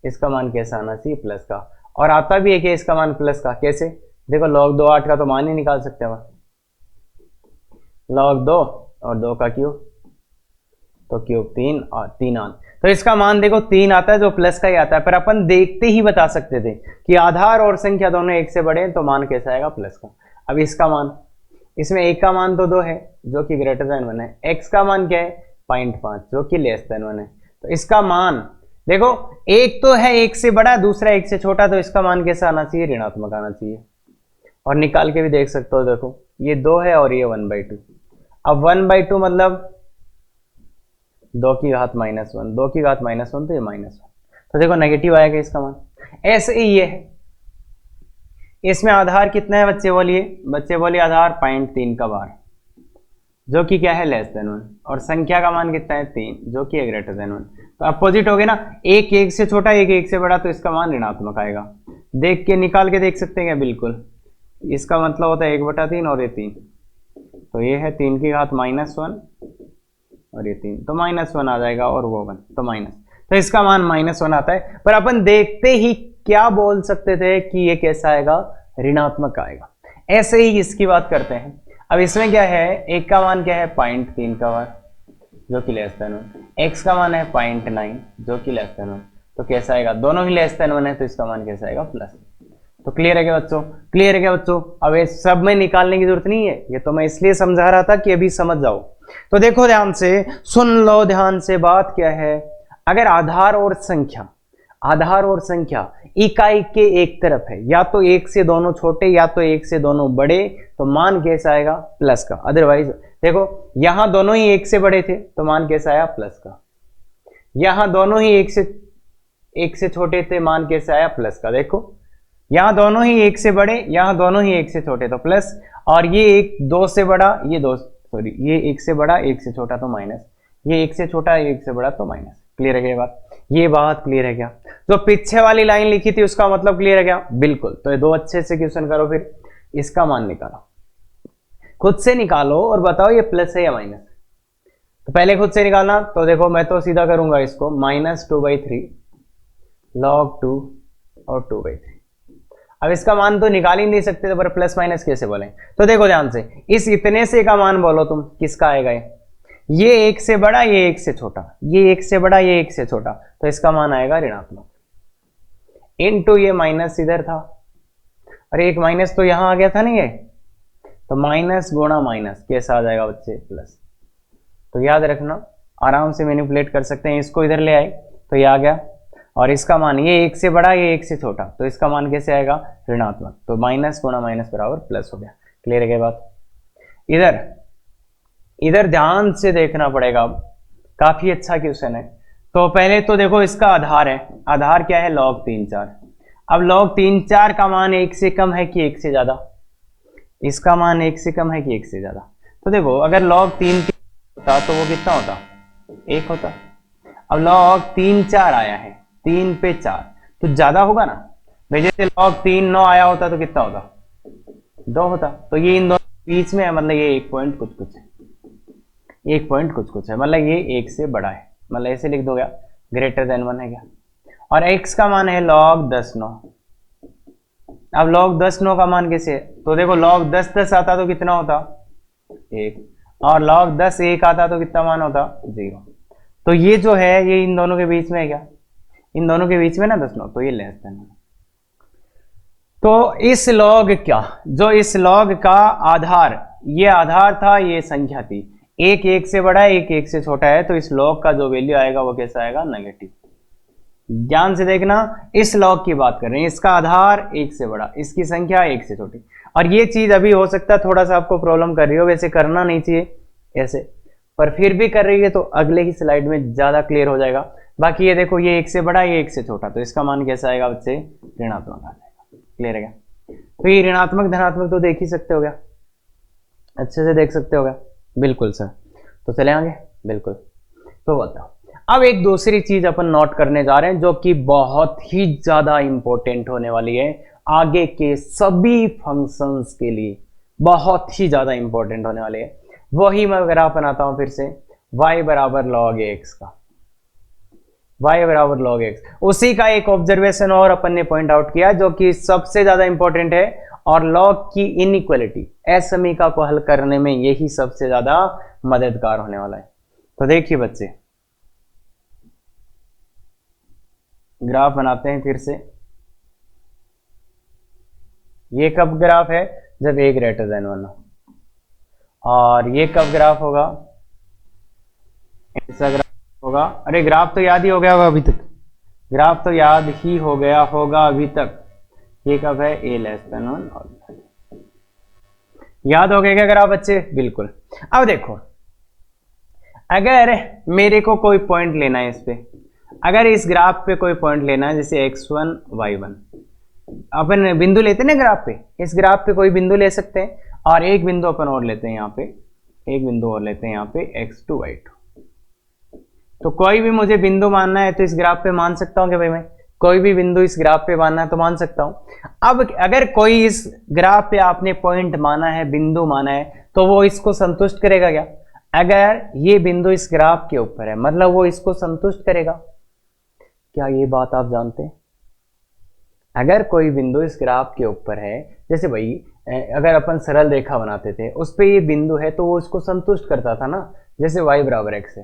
इसका मान कैसा आना चाहिए? प्लस का। और आता भी है कि इसका मान प्लस का, कैसे? देखो log 2 8 का तो मान ही निकाल सकते हैं, log 2 और 2 का क्यूब, तो क्यूब 3 और 3 आन, तो इसका मान देखो 3 आता है जो प्लस का ही आता है, पर अपन देखते ही बता सकते थे कि आधार और संख्या दोनों एक से बड़े हैं तो मान कैसा आएगा, प्लस का। अब इसका मान, इसमें एक का मान तो 2 है जो कि ग्रेटर देन 1 है, x का मान क्या है 0.5 जो कि लेस देन 1 है, तो इसका मान देखो एक तो है एक से बड़ा, दूसरा एक से छोटा, तो इसका मान कैसा आना चाहिए, ऋणात्मक आना चाहिए। और निकाल के भी देख सकते हो, देखो ये 2 है और ये 1/2, अब 1/2 मतलब 2 की घात -1, 2 की घात -1 तो ये -1, तो देखो नेगेटिव आएगा इसका मान। ऐसे ही ये है, इसमें आधार कितना है बच्चे बोलिए आधार 0.3 का बार जो कि क्या है लेस देन 1, और संख्या का मान कितना है 3 जो कि है ग्रेटर देन 1, तो अपोजिट हो गया ना, एक एक से छोटा एक एक से बड़ा, तो इसका मान ऋणात्मक आएगा। देख के निकाल के देख सकते हैं क्या, बिल्कुल इसका मतलब होता है 1/3 और ये 3, तो ये है 3 की घात -1 और ये 3, तो -1 आ जाएगा, और वो 1 तो माइनस, तो इसका मान -1 आता है। पर अपन देखते ही क्या बोल सकते थे कि ये कैसा आएगा, ऋणात्मक आएगा। ऐसे ही इसकी बात करते हैं। अब इसमें क्या है, एक का मान क्या है 0.3 का बार जो कि लेस देन 1, x का मान है 0.9 जो कि लेस देन 1, तो कैसा आएगा, दोनों ही लेस देन 1 है तो इसका मान कैसा आएगा, प्लस। तो क्लियर है क्या बच्चों, क्लियर है क्या बच्चों। अब ये सब में निकालने की जरूरत नहीं है, ये तो मैं इसलिए समझा रहा था कि अभी समझ जाओ। तो देखो ध्यान से, सुन लो ध्यान से, बात क्या है, अगर आधार और संख्या इकाई के एक तरफ है, या तो एक से दोनों छोटे या तो एक से दोनों बड़े, तो मान कैसा आएगा, प्लस का। अदरवाइज देखो यहां दोनों ही एक से बड़े थे तो मान कैसा आया, प्लस का। यहां दोनों ही एक से छोटे थे, मान कैसा आया, प्लस का। देखो यहां दोनों ही एक से बड़े, यहां दोनों ही एक से छोटे तो प्लस, और ये एक 2 से बड़ा, ये एक से बड़ा एक से छोटा तो माइनस, ये एक से छोटा एक से बड़ा तो माइनस। क्लियर है क्या बात, ये बात क्लियर है क्या। जो पीछे वाली लाइन लिखी थी उसका मतलब क्लियर है क्या, बिल्कुल। तो ये दो अच्छे से क्वेश्चन करो, फिर इसका मान निकालो, खुद से निकालो और बताओ ये प्लस है या माइनस। तो पहले खुद से निकालना, तो देखो मैं तो सीधा करूंगा इसको, -2/3 log 2 और 2/3। अब इसका मान तो निकाल ही नहीं सकते, तो पर प्लस माइनस कैसे बोले। तो देखो ध्यान से, इस इतने से का मान बोलो तुम, किसका आएगा ये एक से बड़ा ये एक से छोटा, ये एक से बड़ा ये एक से छोटा, तो इसका मान आएगा ऋणात्मक। इनटू ये माइनस इधर था, अरे एक माइनस तो यहां आ गया था नहीं, ये तो माइनस गुणा माइनस कैसा आ जाएगा बच्चे, प्लस। तो याद रखना, आराम से मैनिपुलेट कर सकते हैं, इसको इधर ले आए तो ये आ गया, और इसका मान ये एक से बड़ा ये एक से छोटा, तो इसका मान कैसे आएगा, ऋणात्मक। तो माइनस गुणा माइनस बराबर प्लस हो गया। क्लियर है क्या बात। इधर ध्यान से देखना पड़ेगा, काफी अच्छा क्वेश्चन है। तो पहले तो देखो इसका आधार है, आधार क्या है, log 3 4। अब log 3 4 का मान 1 से कम है कि 1 से ज्यादा, इसका मान 1 से कम है कि 1 से ज्यादा। तो देखो अगर log 3 होता तो वो कितना होता, 1 होता। अब log 3 4 आया है, 3 पे 4 तो ज्यादा होगा ना भाई, जैसे log 3 9 आया होता तो कितना होता, 2 होता। तो ये इन दोनों बीच में है, मतलब ये 1 पॉइंट कुछ कुछ है, 1 पॉइंट कुछ कुछ है, मतलब ये 1 से बड़ा है, मतलब ऐसे लिख दो क्या, ग्रेटर देन 1 है क्या। और x का मान है log 10 9। अब log 10 9 का मान कैसे है, तो देखो log 10 10 आता तो कितना होता, 1, और log 10 1 आता तो कितना मान होता, 0। तो ये जो है ये इन दोनों के बीच में है क्या, इन दोनों के बीच में ना 10 9, तो ये लेस देन। तो इस log क्या, जो इस log का आधार, ये आधार था ये संख्या थी, एक एक से बड़ा है एक एक से छोटा है, तो इस log का जो वैल्यू आएगा वो कैसा आएगा, नेगेटिव। ध्यान से देखना, इस log की बात कर रहे हैं, इसका आधार 1 से बड़ा, इसकी संख्या 1 से छोटी। और ये चीज अभी हो सकता है थोड़ा सा आपको प्रॉब्लम कर रही हो, वैसे करना नहीं चाहिए ऐसे, पर फिर भी कर रही है तो अगले ही स्लाइड में ज्यादा क्लियर हो जाएगा। बाकी ये देखो ये 1 से बड़ा ये 1 से छोटा, तो इसका मान कैसा आएगा बच्चे, ऋणात्मक आ जाएगा। क्लियर है क्या। तो ये ऋणात्मक धनात्मक तो देख ही सकते हो क्या, अच्छे से देख सकते हो क्या, बिल्कुल सर। तो चले आगे, बिल्कुल। तो बताओ अब एक दूसरी चीज अपन नोट करने जा रहे हैं जो कि बहुत ही ज्यादा इंपॉर्टेंट होने वाली है आगे के सभी फंक्शंस के लिए, बहुत ही ज्यादा इंपॉर्टेंट होने वाली है। वही मैं ग्राफ बनाता हूं फिर से, y बराबर log x का, y बराबर log x, उसी का एक ऑब्जर्वेशन और अपन ने पॉइंट आउट किया जो कि सबसे ज्यादा इंपॉर्टेंट है और लॉग की इनइक्वालिटी असमीका को हल करने में यही सबसे ज्यादा मददगार होने वाला है। तो देखिए बच्चे, ग्राफ बनाते हैं फिर से। ये कब ग्राफ है? जब a ग्रेटर देन 1 हो। और ये कब ग्राफ होगा? ऐसा ग्राफ होगा। अरे ग्राफ तो याद ही हो गया होगा अभी तक, ग्राफ तो याद ही हो गया होगा अभी तक। ये कब है? a लेस देन 1 और याद हो गया क्या ग्राफ बच्चे? बिल्कुल। अब देखो, अगर मेरे को कोई पॉइंट लेना है इस पे, अगर इस ग्राफ पे कोई पॉइंट लेना है, जैसे x1 y1, अपन बिंदु लेते हैं ना ग्राफ पे, इस ग्राफ पे कोई बिंदु ले सकते हैं और एक बिंदु अपन और लेते हैं यहाँ पे, एक बिंदु और लेते हैं यहाँ पे x2 y2। तो कोई भी मुझे बिंदु मानना है तो इस ग्राफ पे मान सकता हूँ कि भाई मैं कोई भी बिंदु इस ग्राफ पे मानना है तो मान सकता हूँ। अब अगर कोई इस ग्राफ पे आपने पॉइंट माना है, बिंदु माना है, तो वो इसको संतुष्ट करेगा क्या? अगर ये बिंदु इस ग्राफ के ऊपर है मतलब वो इसको संतुष्ट करेगा। क्या ये बात आप जानते हैं? अगर कोई बिंदु इस ग्राफ के ऊपर है, जैसे भाई अगर अपन सरल रेखा बनाते थे उस पे ये बिंदु है तो वो इसको संतुष्ट करता था ना, जैसे y बराबर x है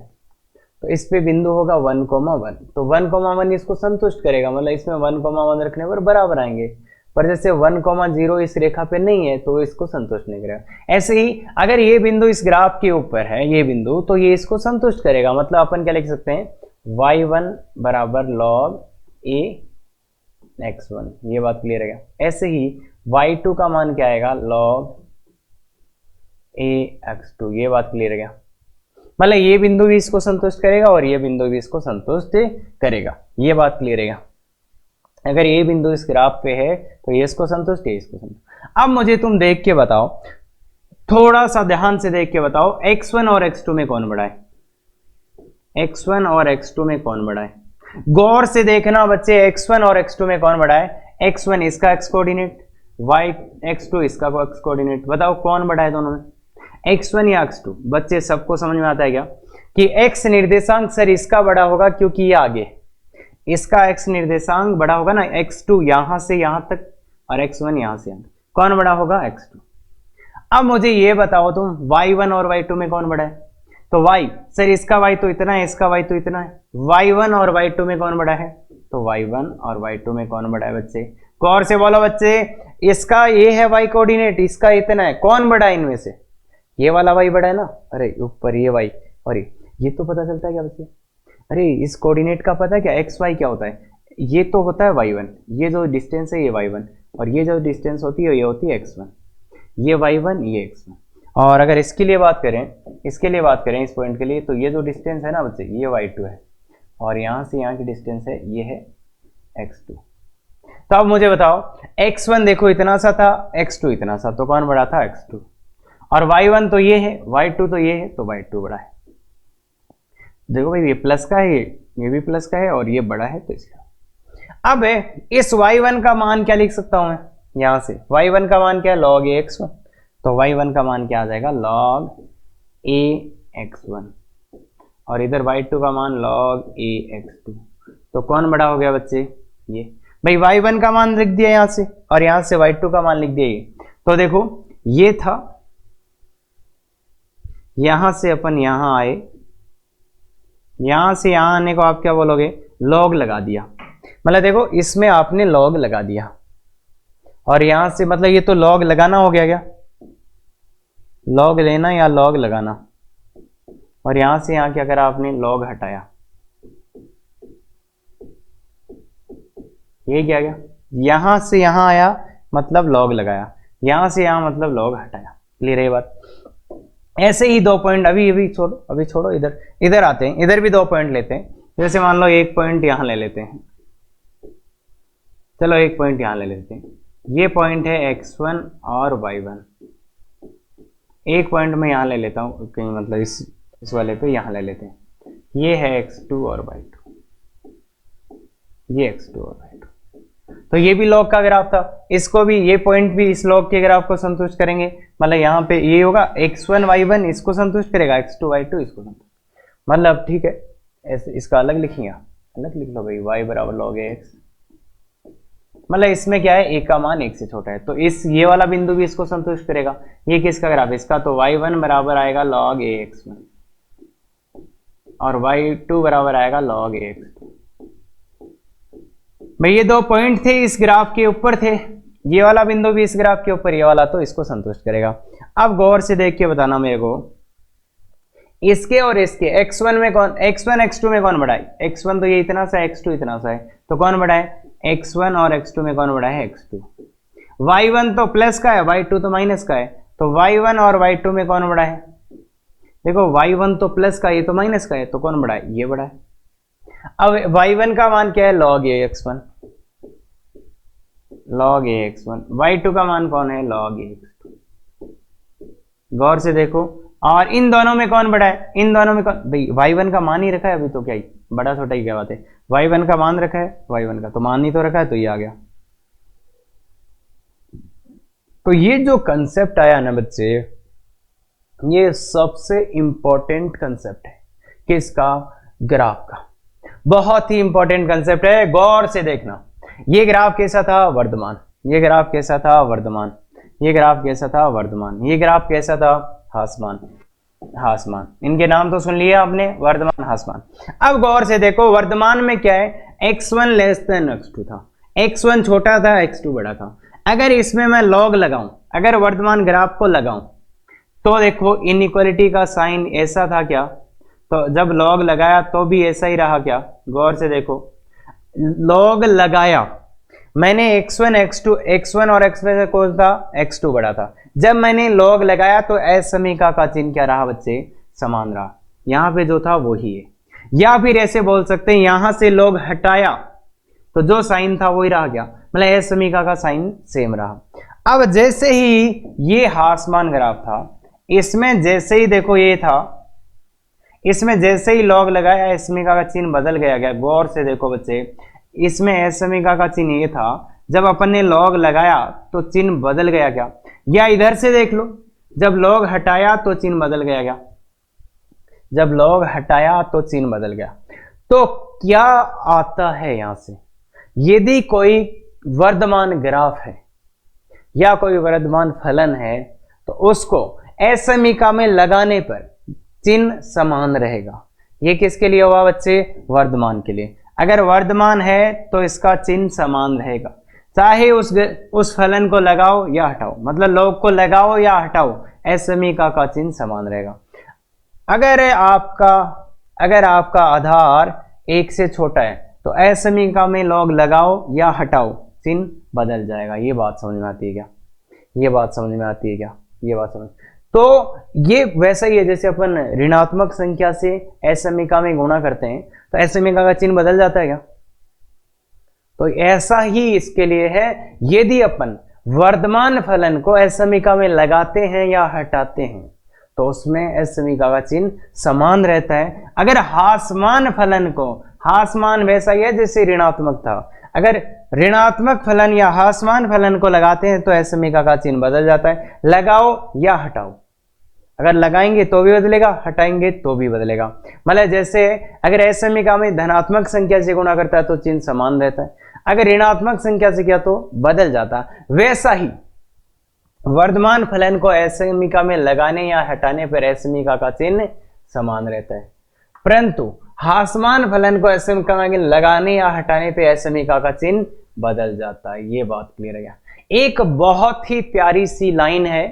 तो इस पे बिंदु होगा 1,1, तो 1,1 इसको संतुष्ट करेगा, मतलब इसमें 1,1 रखने पर बराबर आएंगे। पर जैसे 1,0 इस रेखा पे नहीं है तो इसको संतुष्ट नहीं करेगा। ऐसे ही अगर ये बिंदु इस ग्राफ के ऊपर है, ये बिंदु, तो ये इसको संतुष्ट करेगा। मतलब अपन क्या लिख सकते हैं? y1 बराबर log a x1। ये बात क्लियर है क्या? ऐसे ही y2 का मान क्या आएगा? log a x2। ये बात क्लियर है क्या? मतलब ये बिंदु भी इसको संतुष्ट करेगा और ये बिंदु भी इसको संतुष्ट करेगा। ये बात क्लियर है क्या? अगर ये बिंदु इस ग्राफ पे है तो ये इसको संतुष्ट है, इसको संतुष्ट। अब मुझे तुम देख के बताओ, थोड़ा सा ध्यान से देख के बताओ, x1 और x2 में कौन बड़ा है? x1 और x2 में कौन बड़ा है? गौर से देखना बच्चे, x1 और x2 में कौन बड़ा है? x1 इसका x कोऑर्डिनेट, x2 इसका x कोऑर्डिनेट। बताओ कौन बड़ा है दोनों में, x1 या x2? बच्चे सबको समझ में आता है क्या कि x निर्देशांक सर इसका बड़ा होगा क्योंकि ये आगे, इसका x निर्देशांक बड़ा होगा ना, x2 यहां से यहां तक और x1 यहां से यहां तक। कौन बड़ा होगा? x2। अब मुझे ये बताओ तुम, y1 और y2 में कौन बड़ा है? तो y सर इसका y तो इतना है, इसका y तो इतना है। y1 और y2 में कौन बड़ा है? तो y1 और y2 में कौन बड़ा है बच्चे? गौर से बोलो बच्चे, इसका ये है y कोऑर्डिनेट, इसका इतना है, कौन बड़ा है इनमें से? ये वाला y बड़ा है ना। अरे ऊपर ये y और ये तो पता चलता है क्या बच्चे? अरे इस कोऑर्डिनेट का पता है क्या? एक्स वाई क्या होता है? ये तो होता है y1, ये जो डिस्टेंस है ये y1, और ये जो डिस्टेंस होती है ये होती है x1। ये y1 ये x1। और अगर इसके लिए बात करें, इस पॉइंट के लिए, तो ये जो डिस्टेंस है ना बच्चे ये y2 है और यहाँ से यहाँ की डिस्टेंस है ये है x2। तो अब मुझे बताओ, x1 देखो इतना सा था, x2 इतना सा, तो कौन बड़ा था? x2। और y1 तो ये है, y2 तो ये है, तो y2 बड़ा है। देखो भाई ये प्लस का है, ये भी प्लस का है और ये बड़ा है तो इसका। अब इस y1 का मान क्या लिख सकता हूं मैं? यहां से y1 का मान क्या है? log a x1। तो y1 का मान क्या आ जाएगा? log a x1। और इधर y2 का मान log a x2। तो कौन बड़ा हो गया बच्चे? ये भाई y1 का मान लिख दिया यहां से और यहां से y2 का मान लिख दिया ये। तो देखो ये था, यहां से अपन यहां आए, यहां से यहां आने को आप क्या बोलोगे? लॉग लगा दिया। मतलब देखो इसमें आपने लॉग लगा दिया और यहां से, मतलब ये तो लॉग लगाना हो गया क्या? लॉग लेना या लॉग लगाना। और यहां से यहां क्या करा आपने? लॉग हटाया। ये क्या गया? यहां से यहां आया मतलब लॉग लगाया, यहां से यहां मतलब लॉग हटाया। क्लियर है ये बात? ऐसे ही दो पॉइंट अभी छोड़ो, इधर आते हैं, इधर भी दो पॉइंट लेते हैं। जैसे मान लो एक पॉइंट यहां ले लेते हैं, चलो एक पॉइंट यहां ले लेते हैं। ये पॉइंट है x1 और y1। एक पॉइंट मैं यहां ले लेता हूं कहीं, मतलब इस वाले पे यहां ले लेते हैं। ये है x2 और y2, ये x2 और y2। तो ये भी लॉग का ग्राफ था, इसको भी, ये पॉइंट भी इस लॉग के ग्राफ को संतुष्ट करेंगे। मतलब यहाँ पे ये होगा x1 y1 इसको संतुष्ट करेगा, x2 y2 इसको संतुष्ट। मतलब ठीक है, ऐसे इसका अलग लिखेंगे, अलग लिख लो भाई, y बराबर log ax। मतलब इसमें क्या है, ए का मान 1 से छोटा है, तो इस ये वाला बिंदु भी इसको संतुष्ट करेगा। ये किसका ग्राफ है, इसका, तो y1 बराबर आएगा log ax1 और y2 बराबर आएगा log ax2। भाई ये दो पॉइंट थे इस ग्राफ के ऊपर थे, ये वाला बिंदु भी इस ग्राफ के ऊपर, ये वाला, तो इसको संतुष्ट करेगा। अब गौर से देख के बताना मेरे को, इसके और इसके x1 में कौन, x1 x2 में कौन बड़ा है, x1 तो ये इतना सा है, x2 इतना सा है, तो कौन बड़ा है, x1 और x2 में कौन बड़ा है, x2। y1 तो प्लस का है, y2 तो माइनस का है, तो y1 और y2 में कौन बड़ा है, देखो y1 तो प्लस का, ये तो माइनस का है, तो कौन बड़ा है, ये बड़ा है। अब y1 का मान क्या है, log ax1, log ax1, y2 का मान कौन है, log ax2। गौर से देखो, और इन दोनों में कौन बड़ा है, इन दोनों में कौन, भाई y1 का मान ही रखा है अभी, तो क्या ही बड़ा छोटा ही क्या बात है, y1 का मान रखा है, y1 का तो मान ही तो रखा है, तो ये आ गया। तो ये जो कंसेप्ट आया ना बच्चे, ये सबसे इंपॉर्टेंट कंसेप्ट है किसका, ग्राफ का, बहुत ही इंपॉर्टेंट कंसेप्ट है। गौर से देखना, ये ग्राफ कैसा था, वर्धमान, ये ग्राफ कैसा था, वर्धमान, ये ग्राफ कैसा था, वर्धमान, ये ग्राफ कैसा था, हासमान, हासमान, इनके नाम तो सुन लिया आपने, वर्धमान, हासमान। अब गौर से देखो, वर्धमान में क्या है, x1 लेस देन x2 था, x1 छोटा था, x2 बड़ा था। अगर इसमें मैं लॉग लगाऊं, अगर वर्धमान ग्राफ को लगाऊं, तो देखो इनइक्वालिटी का साइन ऐसा था क्या, तो जब लॉग लगाया तो भी ऐसा ही रहा क्या, गौर से देखो, लॉग लगाया मैंने x1 और x में कौन था, x2 बड़ा था, जब मैंने लॉग लगाया तो असमीका का चिन्ह क्या रहा बच्चे, समान रहा, यहां पे जो था वो ही है। या फिर ऐसे बोल सकते हैं, यहां से लॉग हटाया तो जो साइन था वही रह गया, मतलब असमीका का साइन सेम रहा। अब जैसे ही ये हासमान ग्राफ था, इसमें जैसे ही देखो ये था, इसमें जैसे ही लॉग लगाया असमीका का चिन्ह बदल गया। गौर से देखो बच्चे, इसमें असमीका का चिन्ह ये था, जब अपन ने लॉग लगाया तो चिन्ह बदल गया क्या, या इधर से देख लो, जब लॉग हटाया तो चिन्ह बदल गया क्या, जब लॉग हटाया तो चिन्ह बदल गया। तो क्या आता है यहां से, यदि कोई वर्धमान ग्राफ है या कोई वर्धमान फलन है तो उसको असमीका में लगाने पर चिन्ह समान रहेगा। ये किसके लिए हुआ बच्चे, वर्धमान के लिए। अगर वर्धमान है तो इसका चिन्ह समान रहेगा, चाहे उस फलन को लगाओ या हटाओ, मतलब लॉग को लगाओ या हटाओ, असमीका का चिन्ह समान रहेगा। अगर आपका आधार 1 से छोटा है तो असमीका में लॉग लगाओ या हटाओ, चिन्ह बदल जाएगा। ये बात समझ में आती है क्या, ये बात समझ में आती है क्या, ये बात समझ। तो ये वैसा ही है जैसे अपन ऋणात्मक संख्या से असमीका में गुणा करते हैं तो असमीका का चिन्ह बदल जाता है क्या, तो ऐसा ही इसके लिए है। यदि अपन वर्धमान फलन को असमीका में लगाते हैं या हटाते हैं तो उसमें असमीका का चिन्ह समान रहता है। अगर हासमान फलन को, हासमान वैसा ही है जैसे ऋणात्मक था, अगर ऋणात्मक फलन या हासमान फलन को लगाते हैं तो असमीका का चिन्ह बदल जाता है, लगाओ या हटाओ। अगर लगाएंगे तो भी बदलेगा, हटाएंगे तो भी बदलेगा। मतलब जैसे अगर असमीका में धनात्मक संख्या से गुणा करता है तो चिन्ह समान रहता है, अगर ऋणात्मक संख्या से किया तो बदल जाता है। वैसा ही वर्धमान फलन को असमीका में लगाने या हटाने पर असमीका का चिन्ह समान रहता है, परंतु हासमान फलन को असमीका में लगाने या हटाने पर असमीका का चिन्ह बदल जाता है। ये बात क्लियर है क्या। एक बहुत ही प्यारी सी लाइन है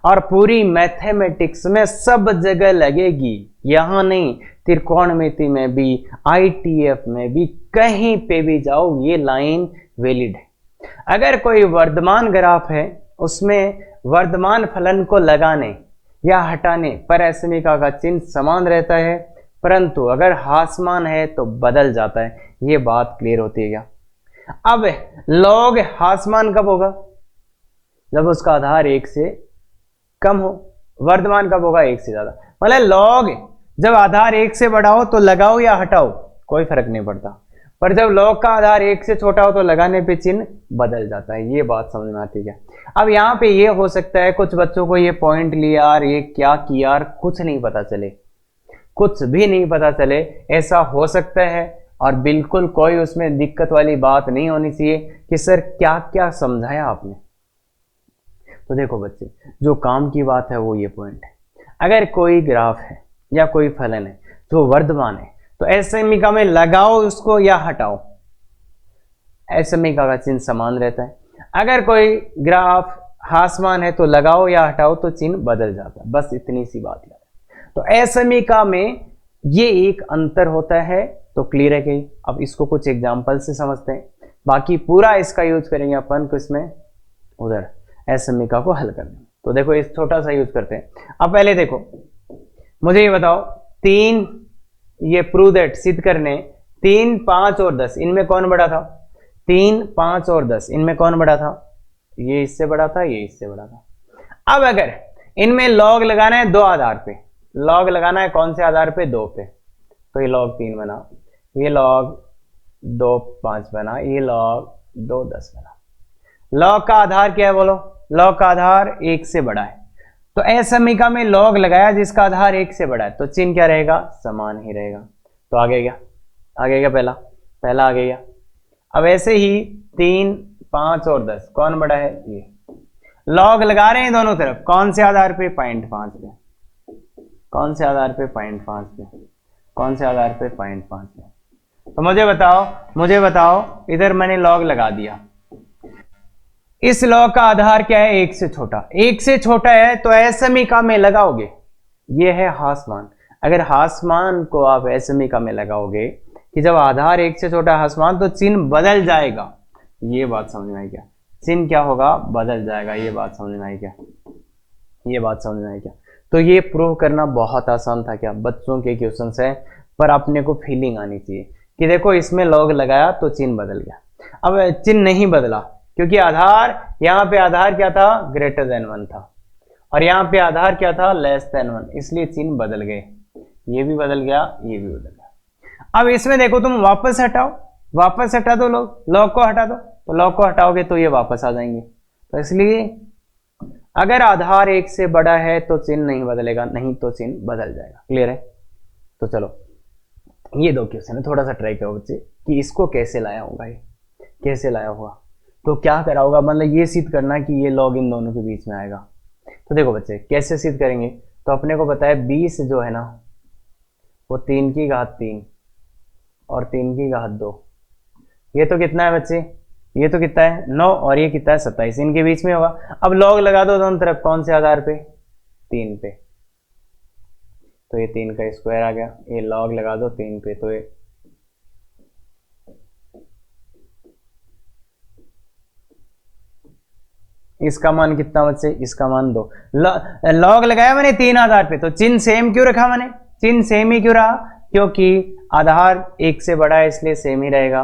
और पूरी मैथमेटिक्स में सब जगह लगेगी, यहां नहीं, त्रिकोणमिति में भी, आईटीएफ में भी, कहीं पे भी जाओ ये लाइन वैलिड है। अगर कोई वर्धमान ग्राफ है उसमें वर्धमान फलन को लगाने या हटाने पर असमीका का चिन्ह समान रहता है, परंतु अगर हासमान है तो बदल जाता है। ये बात क्लियर होती है क्या। अब लॉग हासमान कब होगा, जब उसका आधार 1 से कम हो। वर्धमान कब होगा, 1 से ज्यादा। मतलब लॉग जब आधार 1 से बड़ा हो तो लगाओ या हटाओ कोई फर्क नहीं पड़ता, पर जब लॉग का आधार 1 से छोटा हो तो लगाने पे चिन्ह बदल जाता है। ये बात समझ में आती है। अब यहाँ पे ये हो सकता है कुछ बच्चों को ये पॉइंट लिया यार, ये क्या किया यार, कुछ नहीं पता चले, कुछ भी नहीं पता चले, ऐसा हो सकता है। और बिल्कुल कोई उसमें दिक्कत वाली बात नहीं होनी चाहिए कि सर क्या क्या समझाया आपने। तो देखो बच्चे, जो काम की बात है वो ये पॉइंट है, अगर कोई ग्राफ है या कोई फलन है जो वर्धमान है तो असमीका में लगाओ उसको या हटाओ, असमीका का चिन्ह समान रहता है। अगर कोई ग्राफ ह्रासमान है तो लगाओ या हटाओ तो चिन्ह बदल जाता है, बस इतनी सी बात याद है। तो असमीका में ये एक अंतर होता है, तो क्लियर है कि अब इसको कुछ एग्जांपल से समझते हैं, बाकी पूरा इसका यूज करेंगे अपन किसमें, उधर असमीका को हल करने। तो देखो इस छोटा सा यूज करते हैं। अब पहले देखो मुझे ये बताओ, 3 ये प्रूव दैट सिद्ध करने 3, 5 और 10 इनमें कौन बड़ा था, 3, 5 और 10 इनमें कौन बड़ा था, ये इससे बड़ा था, ये इससे बड़ा था। अब अगर इनमें लॉग लगाना है 2 आधार पे, लॉग लगाना है कौन से आधार पे, 2 पे, तो ये log 3 बना, ये log 2 5 बना, ये log 2 10 बना। log का आधार क्या है बोलो, log का आधार 1 से बड़ा है, तो असमीका में log लगाया जिसका आधार 1 से बड़ा है, तो चिन्ह क्या रहेगा, समान ही रहेगा। तो आगे गया, आगे गया पहला आगे गया। अब ऐसे ही 3, 5 और 10 कौन बड़ा है, ये log लगा रहे हैं दोनों तरफ, कौन से आधार पे, 0.5 पे, कौन से आधार पे, 0.5 पे, कौन से आधार पे, 0.5 पे। तो मुझे बताओ इधर मैंने log लगा दिया, इस log का आधार क्या है, 1 से छोटा, 1 से छोटा है तो असमीका में लगाओगे, ये है ह्रासमान। अगर ह्रासमान को आप असमीका में लगाओगे कि जब आधार 1 से छोटा ह्रासमान तो चिन्ह बदल जाएगा, ये बात समझ में आई क्या, चिन्ह क्या होगा, बदल जाएगा, ये बात समझ में आई क्या, ये बात समझ में आई क्या। तो ये प्रूव करना बहुत आसान था क्या, बच्चों के क्वेश्चन है, पर अपने को फीलिंग आनी चाहिए कि देखो इसमें लॉग लगाया तो चिन्ह बदल गया। अब चिन्ह नहीं बदला क्योंकि आधार, यहाँ पे आधार क्या था, ग्रेटर देन 1 था, और यहाँ पे आधार क्या था, लेस देन 1, इसलिए चिन्ह बदल गए, ये भी बदल गया, ये भी बदल गया। अब इसमें देखो तुम वापस हटाओ, वापस हटा दो, लॉग को हटा दो, तो लॉग को हटाओगे तो ये वापस आ जाएंगे। तो इसलिए अगर आधार 1 से बड़ा है तो चिन्ह नहीं बदलेगा, नहीं तो चिन्ह बदल जाएगा। क्लियर है। तो चलो ये 2 क्वेश्चन है, थोड़ा सा ट्राई करो बच्चे कि इसको कैसे लाया होगा, ये कैसे लाया होगा। तो क्या करा होगा, मतलब ये सिद्ध करना कि ये लॉग इन दोनों के बीच में आएगा। तो देखो बच्चे कैसे सिद्ध करेंगे, तो अपने को पता है 20 जो है ना वो 3 की घात 3 और 3 की घात 2, ये तो कितना है बच्चे, ये तो कितना है 9 और ये कितना है 27, इनके बीच में होगा। अब लॉग लगा दो दोनों तरफ, कौन से आधार पे, 3 पे, तो ये 3 का स्क्वायर आ गया, ये लॉग लगा दो 3 पे, तो ये इसका मान कितना बच्चे, इसका मान 2। लॉग लगाया मैंने 3 आधार पे, तो चिन्ह सेम क्यों रखा मैंने, चिन्ह सेम ही क्यों रहा, क्योंकि आधार 1 से बड़ा है इसलिए सेम ही रहेगा।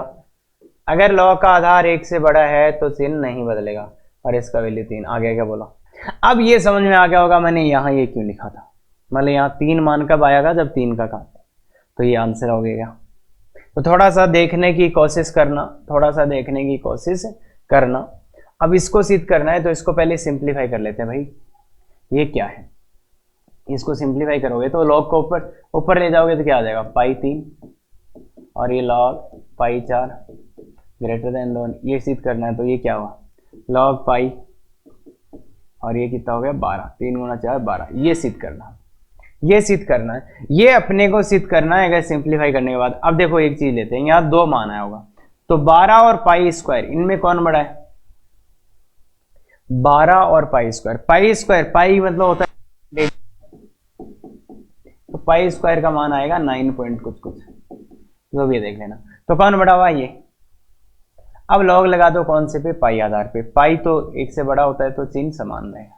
अगर लॉग का आधार 1 से बड़ा है तो चिन्ह नहीं बदलेगा, और इसका वैल्यू 3 आ गया। क्या बोला, अब ये समझ में आ गया होगा मैंने यहाँ ये क्यों लिखा था, मतलब यहाँ 3 मान कब आएगा, जब 3 का घात, तो ये आंसर हो गया। तो थोड़ा सा देखने की कोशिश करना, थोड़ा सा देखने की कोशिश करना। अब इसको सिद्ध करना है तो इसको पहले सिंप्लीफाई कर लेते हैं भाई, ये क्या है, इसको सिंप्लीफाई करोगे तो लॉग को ऊपर ले जाओगे तो क्या आ जाएगा, पाई 3 और ये लॉग पाई 4 ग्रेटर देन 2, ये सिद्ध करना है तो ये क्या हुआ, लॉग पाई और ये कितना हो गया 12, 3 गुणा 4 12, ये सिद्ध करना, ये सिद्ध करना है, ये अपने को सिद्ध करना है। अगर सिंप्लीफाई करने के बाद अब देखो एक चीज लेते हैं, यहाँ 2 मान आया होगा, तो 12 और पाई स्क्वायर इनमें कौन बड़ा है, 12 और pi square, pi square pi मतलब होता है, तो पाई स्क्वायर का मान आएगा 9 पॉइंट कुछ कुछ, जो भी देख लेना। तो कौन बड़ा हुआ ये, अब लॉग लगा दो कौन से पे, पाई आधार पे, पाई तो 1 से बड़ा होता है तो चिन्ह समान रहेगा।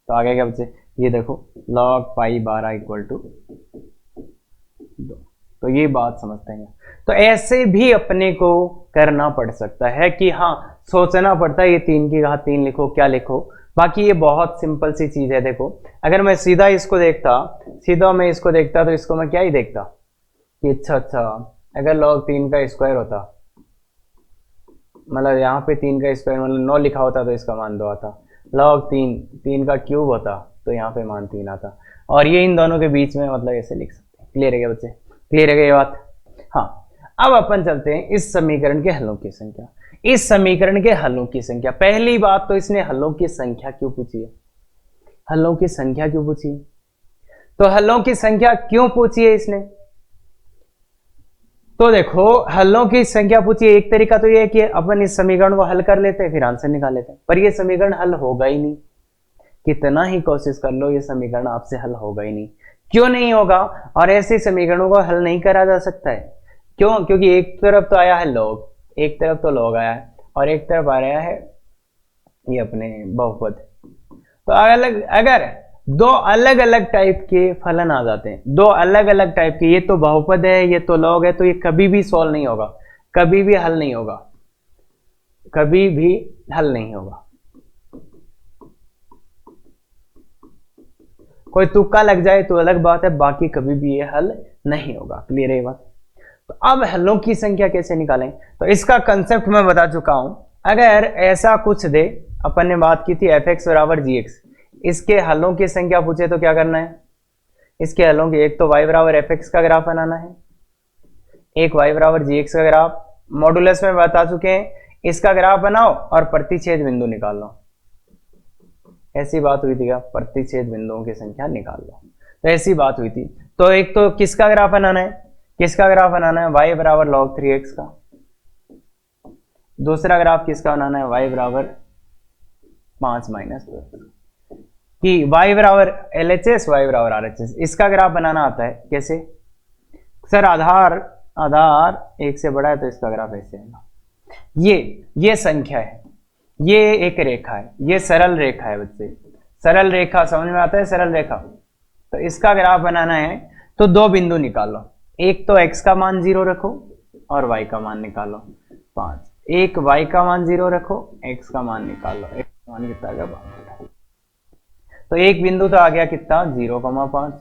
तो आगे क्या बच्चे, ये देखो लॉग पाई 12 इक्वल टू 2, तो ये बात समझते हैं। तो ऐसे भी अपने को करना पड़ सकता है कि हाँ सोचना पड़ता है, ये 3 की घात 3 लिखो क्या लिखो, बाकी ये बहुत सिंपल सी चीज है। देखो अगर मैं सीधा इसको देखता, सीधा मैं इसको देखता तो इसको मैं क्या ही देखता कि अच्छा अगर log 3 का स्क्वायर होता, मतलब यहाँ पे 3 का स्क्वायर मतलब 9 लिखा होता तो इसका मान 2 आता, log 3 का क्यूब होता तो यहाँ पे मान 3 आता, और ये इन दोनों के बीच में मतलब ऐसे लिख सकते हैं। क्लियर है क्या बच्चे। क्लियर है ये बात? हाँ, अब अपन चलते हैं इस समीकरण के हलों की संख्या। इस समीकरण के हलों की संख्या, पहली बात तो इसने हलों की संख्या क्यों पूछी है? हलों की संख्या क्यों पूछी है? तो हलों की संख्या क्यों पूछी है इसने? तो देखो, हलों की संख्या पूछी है, एक तरीका तो यह है कि अपन इस समीकरण को हल कर लेते हैं फिर आंसर निकाल लेते हैं, पर यह समीकरण हल होगा ही नहीं। कितना ही कोशिश कर लो, यह समीकरण आपसे हल होगा ही नहीं। क्यों नहीं होगा? और ऐसे समीकरणों को हल नहीं करा जा सकता है। क्यों? क्योंकि एक तरफ तो आया है लॉग, एक तरफ तो लॉग आया है, और एक तरफ आ रहा है ये अपने बहुपद। तो अगर दो अलग अलग टाइप के फलन आ जाते हैं, दो अलग अलग टाइप के, ये तो बहुपद है ये तो लॉग है, तो ये कभी भी सॉल्व नहीं होगा, कभी भी हल नहीं होगा, कभी भी हल नहीं होगा। कोई तुक्का लग जाए तो अलग बात है, बाकी कभी भी ये हल नहीं होगा। क्लियर है ये बात? तो अब हलों की संख्या कैसे निकालें? तो इसका कंसेप्ट मैं बता चुका हूं। अगर ऐसा कुछ दे, अपन ने बात की थी fx बराबर gx, इसके हलों की संख्या पूछे तो क्या करना है? इसके हलों की, एक तो y बराबर fx का ग्राफ बनाना है, एक y बराबर gx का ग्राफ, मॉडुलस में बता चुके हैं, इसका ग्राफ बनाओ और प्रतिच्छेद बिंदु निकाल लो। ऐसी बात हुई थी क्या? प्रतिच्छेद बिंदुओं की संख्या निकाल लो, तो ऐसी बात हुई थी। तो एक तो किसका ग्राफ बनाना है? किसका ग्राफ बनाना है? y बराबर log 3x का। दूसरा ग्राफ किसका बनाना है? y बराबर 5 माइनस 2 कि y बराबर LHS, y बराबर RHS। इसका ग्राफ बनाना आता है कैसे? सर आधार एक से बड़ा है तो इसका ग्राफ ऐसे है। ये संख्या है, ये एक रेखा है, ये सरल रेखा है बच्चे, सरल रेखा समझ में आता है? सरल रेखा, तो इसका ग्राफ बनाना है तो दो बिंदु निकालो, एक तो x का मान 0 रखो और y का मान निकालो 5, एक y का मान 0 रखो, x का मान निकालो, x का मान कितना आ गया 5। तो एक बिंदु तो आ गया कितना? 0,5।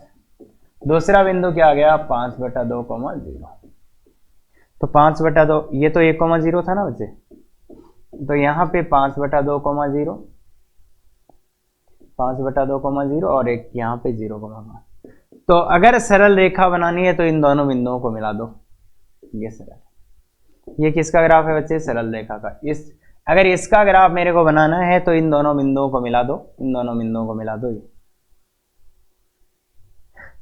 दूसरा बिंदु क्या आ गया? 5/2,0। तो 5/2, ये तो 1,0 था ना बच्चे, तो यहाँ पे 5/2,0, 5/2,0 और एक यहाँ पे 0,5। तो अगर सरल रेखा बनानी है तो इन दोनों बिंदुओं को मिला दो, ये सरल, ये किसका ग्राफ है बच्चे? सरल रेखा का। अगर इसका ग्राफ मेरे को बनाना है तो इन दोनों बिंदुओं को मिला दो, इन दोनों बिंदुओं को मिला दो।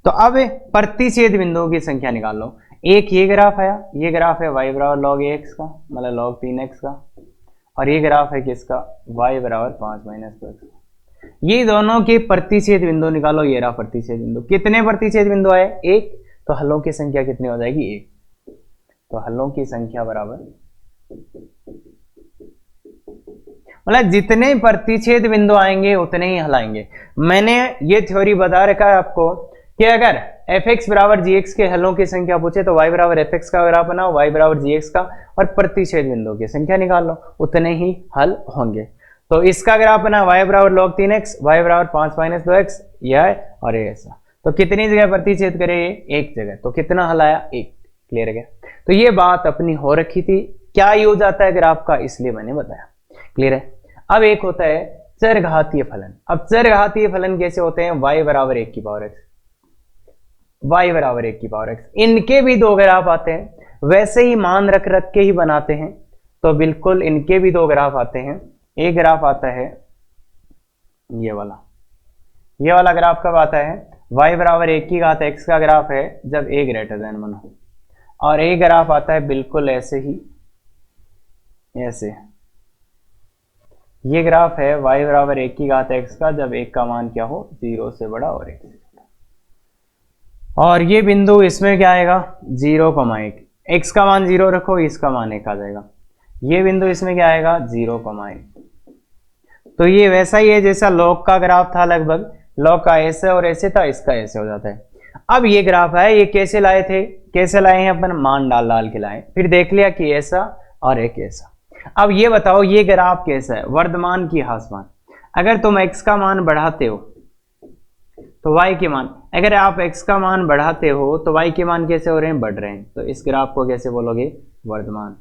तो अब प्रतिच्छेद बिंदुओं की संख्या निकाल लो। एक ये ग्राफ आया, ये ग्राफ है y बराबर log ax का, मतलब log 3x का, और ये ग्राफ है किसका? y बराबर 5 माइनस 2x। ये दोनों के प्रतिच्छेद बिंदु निकालो। ये रहा प्रतिच्छेद बिंदु। कितने प्रतिच्छेद बिंदु आए? एक। तो हलों की संख्या कितनी हो जाएगी? एक। तो हलों की संख्या बराबर, मतलब जितने प्रतिच्छेद बिंदु आएंगे उतने ही हल आएंगे। मैंने ये थ्योरी बता रखा है आपको कि अगर fx बराबर gx के हलों की संख्या पूछे तो y बराबर fx का ग्राफ बनाओ, y बराबर gx का, और प्रतिच्छेद बिंदु की संख्या निकाल लो, उतने ही हल होंगे। तो इसका ग्राफ बना y बराबर log 3x, y बराबर 5 माइनस 2x, यह है और ये ऐसा। तो कितनी जगह प्रतिच्छेद करे? एक जगह। तो कितना हल आया? एक। क्लियर है क्या? तो ये बात अपनी हो रखी थी। क्या यूज आता है ग्राफ का, इसलिए मैंने बताया। क्लियर है? अब एक होता है चरघातीय फलन। अब चरघातीय फलन कैसे होते हैं? y बराबर 1 की पावर x, y बराबर 1 की पावर x, इनके भी दो ग्राफ आते हैं। वैसे ही मान रख रख के ही बनाते हैं, तो बिल्कुल इनके भी दो ग्राफ आते हैं। एक ग्राफ आता है ये वाला ग्राफ कब आता है? y बराबर 1 की घात x का ग्राफ है जब a ग्रेटर देन 1 हो, और एक ग्राफ आता है बिल्कुल ऐसे ही, ऐसे। ये ग्राफ है y बराबर 1 की घात x का जब 1 का मान क्या हो? 0 से बड़ा और 1 से बड़ा। और ये बिंदु इसमें क्या आएगा? 0,1। x का मान 0 रखो, इसका मान 1 आ जाएगा। ये बिंदु इसमें क्या आएगा? 0,1। तो ये वैसा ही है जैसा लॉग का ग्राफ था लगभग। लॉग का ऐसे और ऐसे था, इसका ऐसे हो जाता है। अब ये ग्राफ है, ये कैसे लाए थे? कैसे लाए हैं अपन? मान डाल डाल के लाए, फिर देख लिया कि ऐसा और एक ऐसा। अब ये बताओ ये ग्राफ कैसा है? वर्धमान की ह्रासमान। अगर तुम x का मान बढ़ाते हो तो y के मान, अगर आप x का मान बढ़ाते हो तो y के मान कैसे हो रहे हैं? बढ़ रहे हैं। तो इस ग्राफ को कैसे बोलोगे? वर्धमान।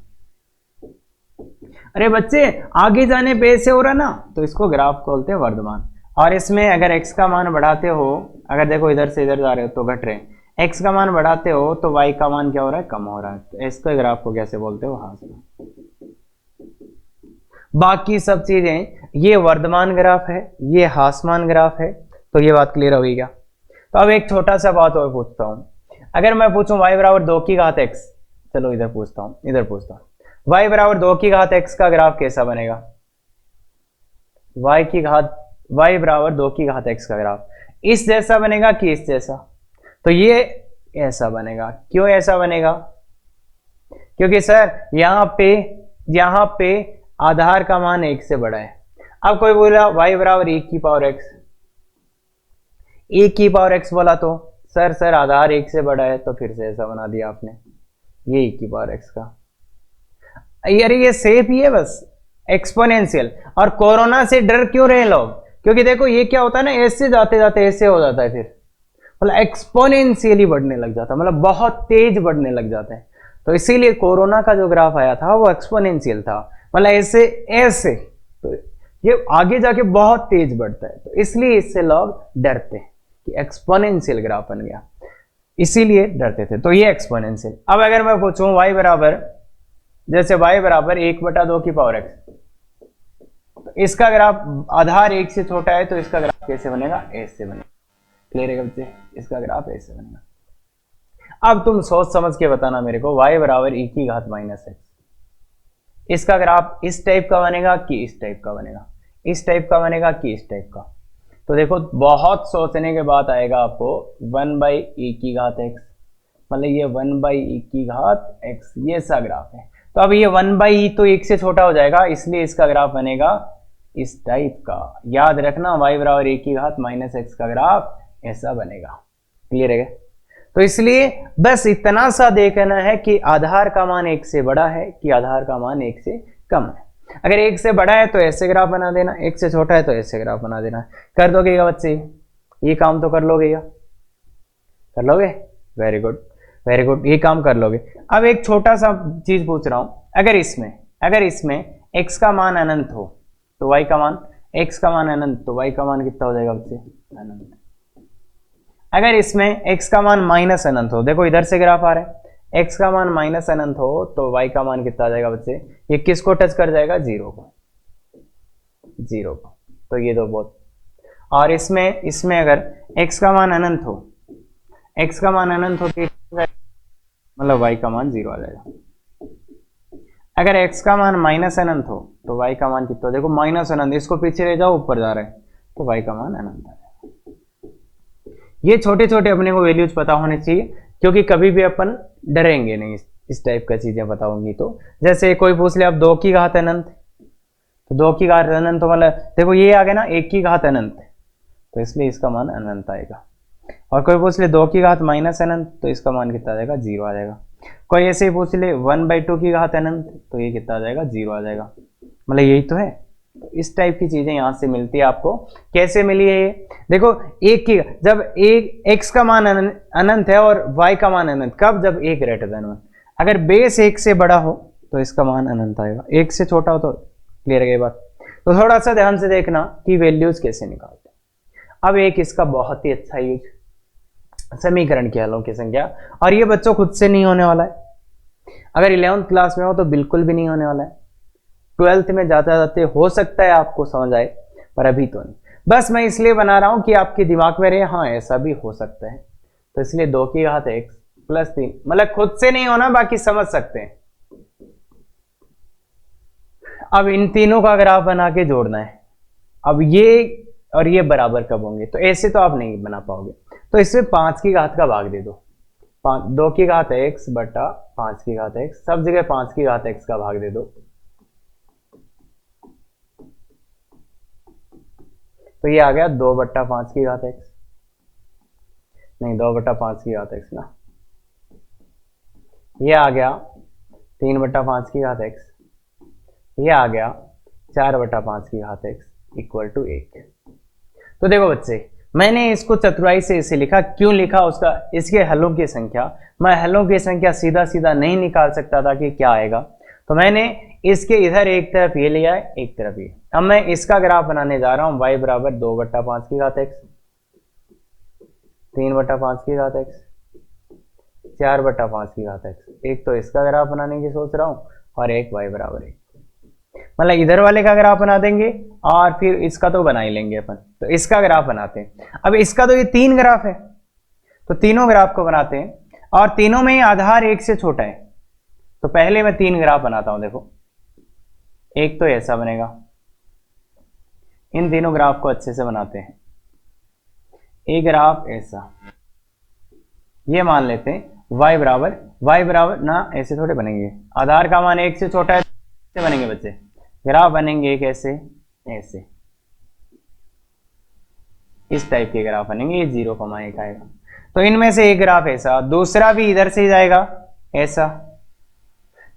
अरे बच्चे आगे जाने पे ऐसे हो रहा ना, तो इसको ग्राफ बोलते हैं वर्धमान। और इसमें अगर x का मान बढ़ाते हो, अगर देखो इधर से इधर जा रहे हो तो घट रहे हैं, एक्स का मान बढ़ाते हो तो वाई का मान क्या हो रहा है, कम हो रहा है। तो इसके ग्राफ को कैसे बोलते हो, ह्रासमान। बाकी सब चीजें, ये वर्धमान ग्राफ है, ये ह्रासमान ग्राफ है। तो ये बात क्लियर हो गई क्या। तो अब एक छोटा सा बात और पूछता हूं, अगर मैं पूछूं y बराबर 2 की घात x, चलो इधर पूछता हूं y बराबर 2 की घात x का ग्राफ कैसा बनेगा, y बराबर 2 की घात x का ग्राफ इस जैसा बनेगा कि इस जैसा। तो ये ऐसा बनेगा। क्यों ऐसा बनेगा, क्योंकि सर यहां पे आधार का मान 1 से बड़ा है। अब कोई बोला y बराबर 1 की पावर x, 1 की पावर x बोला तो सर आधार 1 से बड़ा है, तो फिर से ऐसा बना दिया आपने, ये 1 की पावर x का। यार ये सेफ ही है बस, एक्सपोनेंशियल। और कोरोना से डर क्यों रहे लोग, क्योंकि देखो ये क्या होता है ना, ऐसे जाते जाते ऐसे हो जाता है, फिर मतलब एक्सपोनेंशियली बढ़ने लग जाता है, मतलब बहुत तेज बढ़ने लग जाता है। तो इसीलिए कोरोना का जो ग्राफ आया था वो एक्सपोनेंशियल था, मतलब ऐसे ऐसे, तो ये आगे जाके बहुत तेज बढ़ता है। तो इसलिए इससे लोग डरते हैं कि एक्सपोनेंशियल ग्राफ बन गया, इसीलिए डरते थे। तो ये एक्सपोनेंशियल। अब अगर मैं पूछूं y बराबर, जैसे y बराबर 1/2 की पावर x, तो इसका ग्राफ आधार 1 से छोटा है, तो इसका ग्राफ कैसे बनेगा, ऐसे बनेगा। क्लियर है बच्चे, इसका ग्राफ ऐसे बनेगा। अब तुम सोच समझ के बताना मेरे को, y बराबर e की घात -x, इसका ग्राफ इस टाइप का बनेगा कि इस टाइप का बनेगा, इस टाइप का बनेगा कि इस टाइप का। तो देखो बहुत सोचने के बाद आएगा आपको 1/e की घात x, मतलब ये 1/e की घात x, ये सा ग्राफ है। तो अब ये 1/e तो 1 से छोटा हो जाएगा, इसलिए इसका ग्राफ बनेगा इस टाइप का। याद रखना y बराबर e की घात -x का ग्राफ ऐसा बनेगा। क्लियर है। तो इसलिए बस इतना सा देखना है कि आधार का मान 1 से बड़ा है कि आधार का मान 1 से कम है। अगर 1 से बड़ा है तो ऐसे ग्राफ बना देना, 1 से छोटा है तो ऐसे ग्राफ बना देना। कर दोगेगा बच्चे, ये काम तो कर लोगे, कर लोगे, वेरी गुड वेरी गुड, ये काम कर लोगे। अब एक छोटा सा चीज पूछ रहा हूं, अगर इसमें x का मान अनंत हो तो y का मान, x का मान अनंत तो y का मान कितना हो जाएगा बच्चे, अनंत। अगर इसमें x का मान माइनस अनंत हो, देखो इधर से ग्राफ आ रहा है, x का मान माइनस अनंत हो तो y का मान कितना आ जाएगा बच्चे, ये किसको टच कर जाएगा, जीरो को, जीरो को। तो ये दो बहुत। और इसमें अगर x का मान अनंत हो, x का मान अनंत हो तो मतलब y का मान जीरो आ जाएगा। अगर x का मान माइनस अनंत हो तो y का मान कितना, देखो माइनस अनंत, इसको पीछे ले जाओ ऊपर जा रहे हैं, तो y का मान अनंत आ जाएगा। ये छोटे छोटे अपने को वैल्यूज पता होने चाहिए, क्योंकि कभी भी अपन डरेंगे नहीं इस टाइप का चीजें पता होंगी तो। जैसे कोई पूछ ले अब 2 की घात अनंत, तो 2 की घात अनंत तो मतलब देखो ये आ गया ना 1 की घात अनंत, तो इसलिए इसका मान अनंत आएगा। और कोई पूछ ले 2 की घात माइनस अनंत, तो इसका मान कितना आ जाएगा, जीरो आ जाएगा। कोई ऐसे ही पूछ ले 1/2 की घात अनंत, तो ये कितना आ जाएगा, जीरो आ जाएगा। मतलब यही तो है। तो इस टाइप की चीजें यहां से मिलती है आपको। कैसे मिली है ये, देखो एक की, जब एक x का मान अनंत है और y का मान अनंत, कब, जब a ग्रेटर देन 1। अगर बेस 1 से बड़ा हो तो इसका मान अनंत आएगा, 1 से छोटा हो तो। क्लियर है बात। तो थोड़ा सा ध्यान से देखना कि वैल्यूज कैसे निकालते हैं। अब एक इसका बहुत ही अच्छा यूज, समीकरण के हलों की संख्या, और ये बच्चों खुद से नहीं होने वाला है। अगर 11th क्लास में हो तो बिल्कुल भी नहीं होने वाला है। 12th में जाते जाते हो सकता है आपको समझ आए, पर अभी तो नहीं। बस मैं इसलिए बना रहा हूं कि आपके दिमाग में रहे, हाँ ऐसा भी हो सकता है। तो इसलिए 2 की घात x प्लस 3, मतलब खुद से नहीं होना, बाकी समझ सकते हैं। अब इन तीनों का ग्राफ बना के जोड़ना है। अब ये और ये बराबर कब होंगे, तो ऐसे तो आप नहीं बना पाओगे। तो इसमें 5 की घात का भाग दे दो, 2 की घात x बटा 5 की घात x, सब जगह 5 की घात x का भाग दे दो। तो ये आ गया 2/5 की घात x, नहीं 2/5 की घात x ना, ये आ गया 3/5 की घात x, ये आ गया 4/5 की घात x इक्वल टू 1। तो देखो बच्चे, मैंने इसको चतुराई से इसे लिखा, क्यों लिखा उसका, इसके हलों की संख्या, मैं हलों की संख्या सीधा सीधा नहीं निकाल सकता था कि क्या आएगा, तो मैंने इसके इधर एक तरफ ये लिया है, एक तरफ ये। अब मैं इसका ग्राफ बनाने जा रहा हूं, y बराबर 2/5 की घात x, 3/5 की घात x, 4/5 की घात x। एक तो इसका ग्राफ बनाने की सोच रहा हूँ और एक y बराबर 1। मतलब इधर वाले का ग्राफ बना देंगे और फिर इसका तो बना ही लेंगे अपन। तो इसका ग्राफ बनाते हैं। अब इसका तो ये 3 ग्राफ है, तो तीनों ग्राफ को बनाते हैं और तीनों में आधार 1 से छोटा है। तो पहले मैं 3 ग्राफ बनाता हूं। देखो, एक तो ऐसा बनेगा, इन तीनों ग्राफ को अच्छे से बनाते हैं। एक ग्राफ ऐसा, ये मान लेते हैं y बराबर ना, ऐसे थोड़े बनेंगे, आधार का मान 1 से छोटा है, कैसे बनेंगे बच्चे? ग्राफ बनेंगे एक ऐसे, ऐसे इस टाइप के ग्राफ बनेंगे। ये 0,1 आएगा। तो इनमें से एक ग्राफ ऐसा, दूसरा भी इधर से जाएगा ऐसा,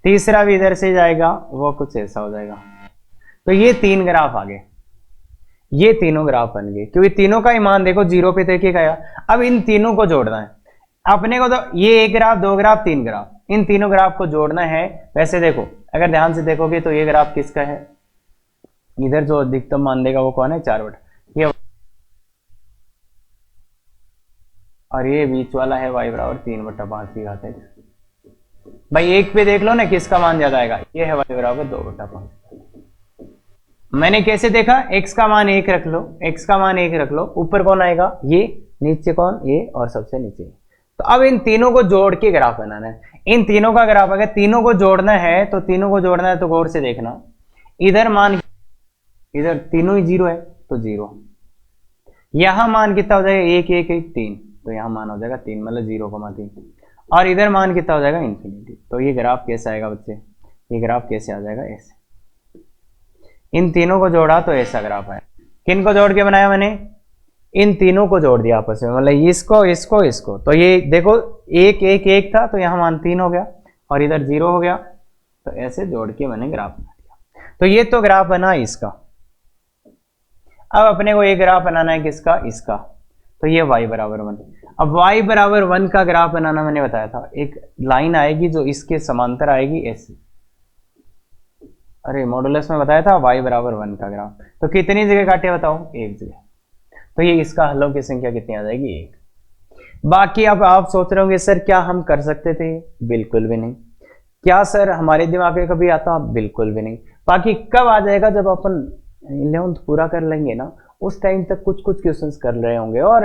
तीसरा भी इधर से जाएगा, वो कुछ ऐसा हो जाएगा। तो ये 3 ग्राफ आ गए, ये तीनों ग्राफ बन गए, क्योंकि तीनों का ही मान देखो 0 पे देखे गया। अब इन तीनों को जोड़ना है अपने को। तो ये 1 ग्राफ, 2 ग्राफ, 3 ग्राफ, इन तीनों ग्राफ को जोड़ना है। वैसे देखो, अगर ध्यान से देखोगे तो ये ग्राफ किसका है? इधर जो अधिकतम मान देगा वो कौन है? 4/, ये, और ये बीच वाला है y बराबर 3/5 की घात x। भाई एक पे देख लो ना किसका मान ज्यादा आएगा। ये है y बराबर 2/5। मैंने कैसे देखा? x का मान 1 रख लो, x का मान 1 रख लो, ऊपर कौन आएगा? ये, नीचे कौन? ये, और सबसे नीचे। तो अब इन तीनों को जोड़ के ग्राफ बनाना है। इन तीनों का ग्राफ, अगर तीनों को जोड़ना है तो तीनों को जोड़ना है तो गौर से देखना, इधर मान, इधर तीनों ही 0 है तो 0, यहां मान कितना हो जाएगा? 1 1 1 3, तो यहां मान हो जाएगा 3, मतलब 0,3, और इधर मान कितना हो जाएगा? इन्फिनिटी। तो ये ग्राफ कैसे आएगा बच्चे? ये ग्राफ कैसे आ जाएगा? ऐसे। इन तीनों को जोड़ा तो ऐसा ग्राफ आया। किन को जोड़ के बनाया मैंने? इन तीनों को जोड़ दिया आपस में, मतलब इसको इसको इसको। तो ये देखो 1 1 1 था तो यहां मान 3 हो गया और इधर 0 हो गया। तो ऐसे जोड़ के मैंने ग्राफ बना दिया। तो ये तो ग्राफ बना इसका। अब अपने को एक ग्राफ बनाना है किसका? इसका। तो ये y बराबर 1। अब y बराबर 1 का ग्राफ बनाना मैंने बताया था, एक लाइन आएगी जो इसके समांतर आएगी ऐसे। अरे मॉडुलस में बताया था y बराबर 1 का ग्राफ। तो कितनी जगह काटे बताओ? एक जगह। तो ये इसका हलों की संख्या कितनी आ जाएगी? 1। बाकी अब आप सोच रहे होंगे सर क्या हम कर सकते थे? बिल्कुल भी नहीं। क्या सर हमारे दिमाग में कभी आता? बिल्कुल भी नहीं। बाकी कब आ जाएगा? जब अपन 11th पूरा कर लेंगे ना, उस टाइम तक कुछ कुछ क्वेश्चंस कर रहे होंगे और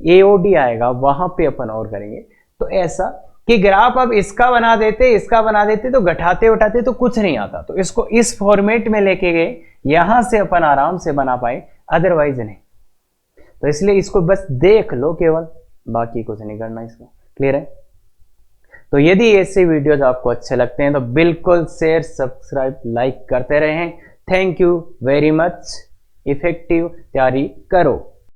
AOD आएगा, वहां पे अपन और करेंगे। तो ऐसा कि ग्राफ अब इसका बना देते, इसका बना देते, तो घटाते उठाते तो कुछ नहीं आता। तो इसको इस फॉर्मेट में लेके गए, यहां से अपन आराम से बना पाए, अदरवाइज नहीं। तो इसलिए इसको बस देख लो केवल, बाकी कुछ नहीं करना इसका। क्लियर है? तो यदि ऐसे वीडियोज आपको अच्छे लगते हैं तो बिल्कुल शेयर, सब्सक्राइब, लाइक करते रहें। Thank you very much. Effective तैयारी करो।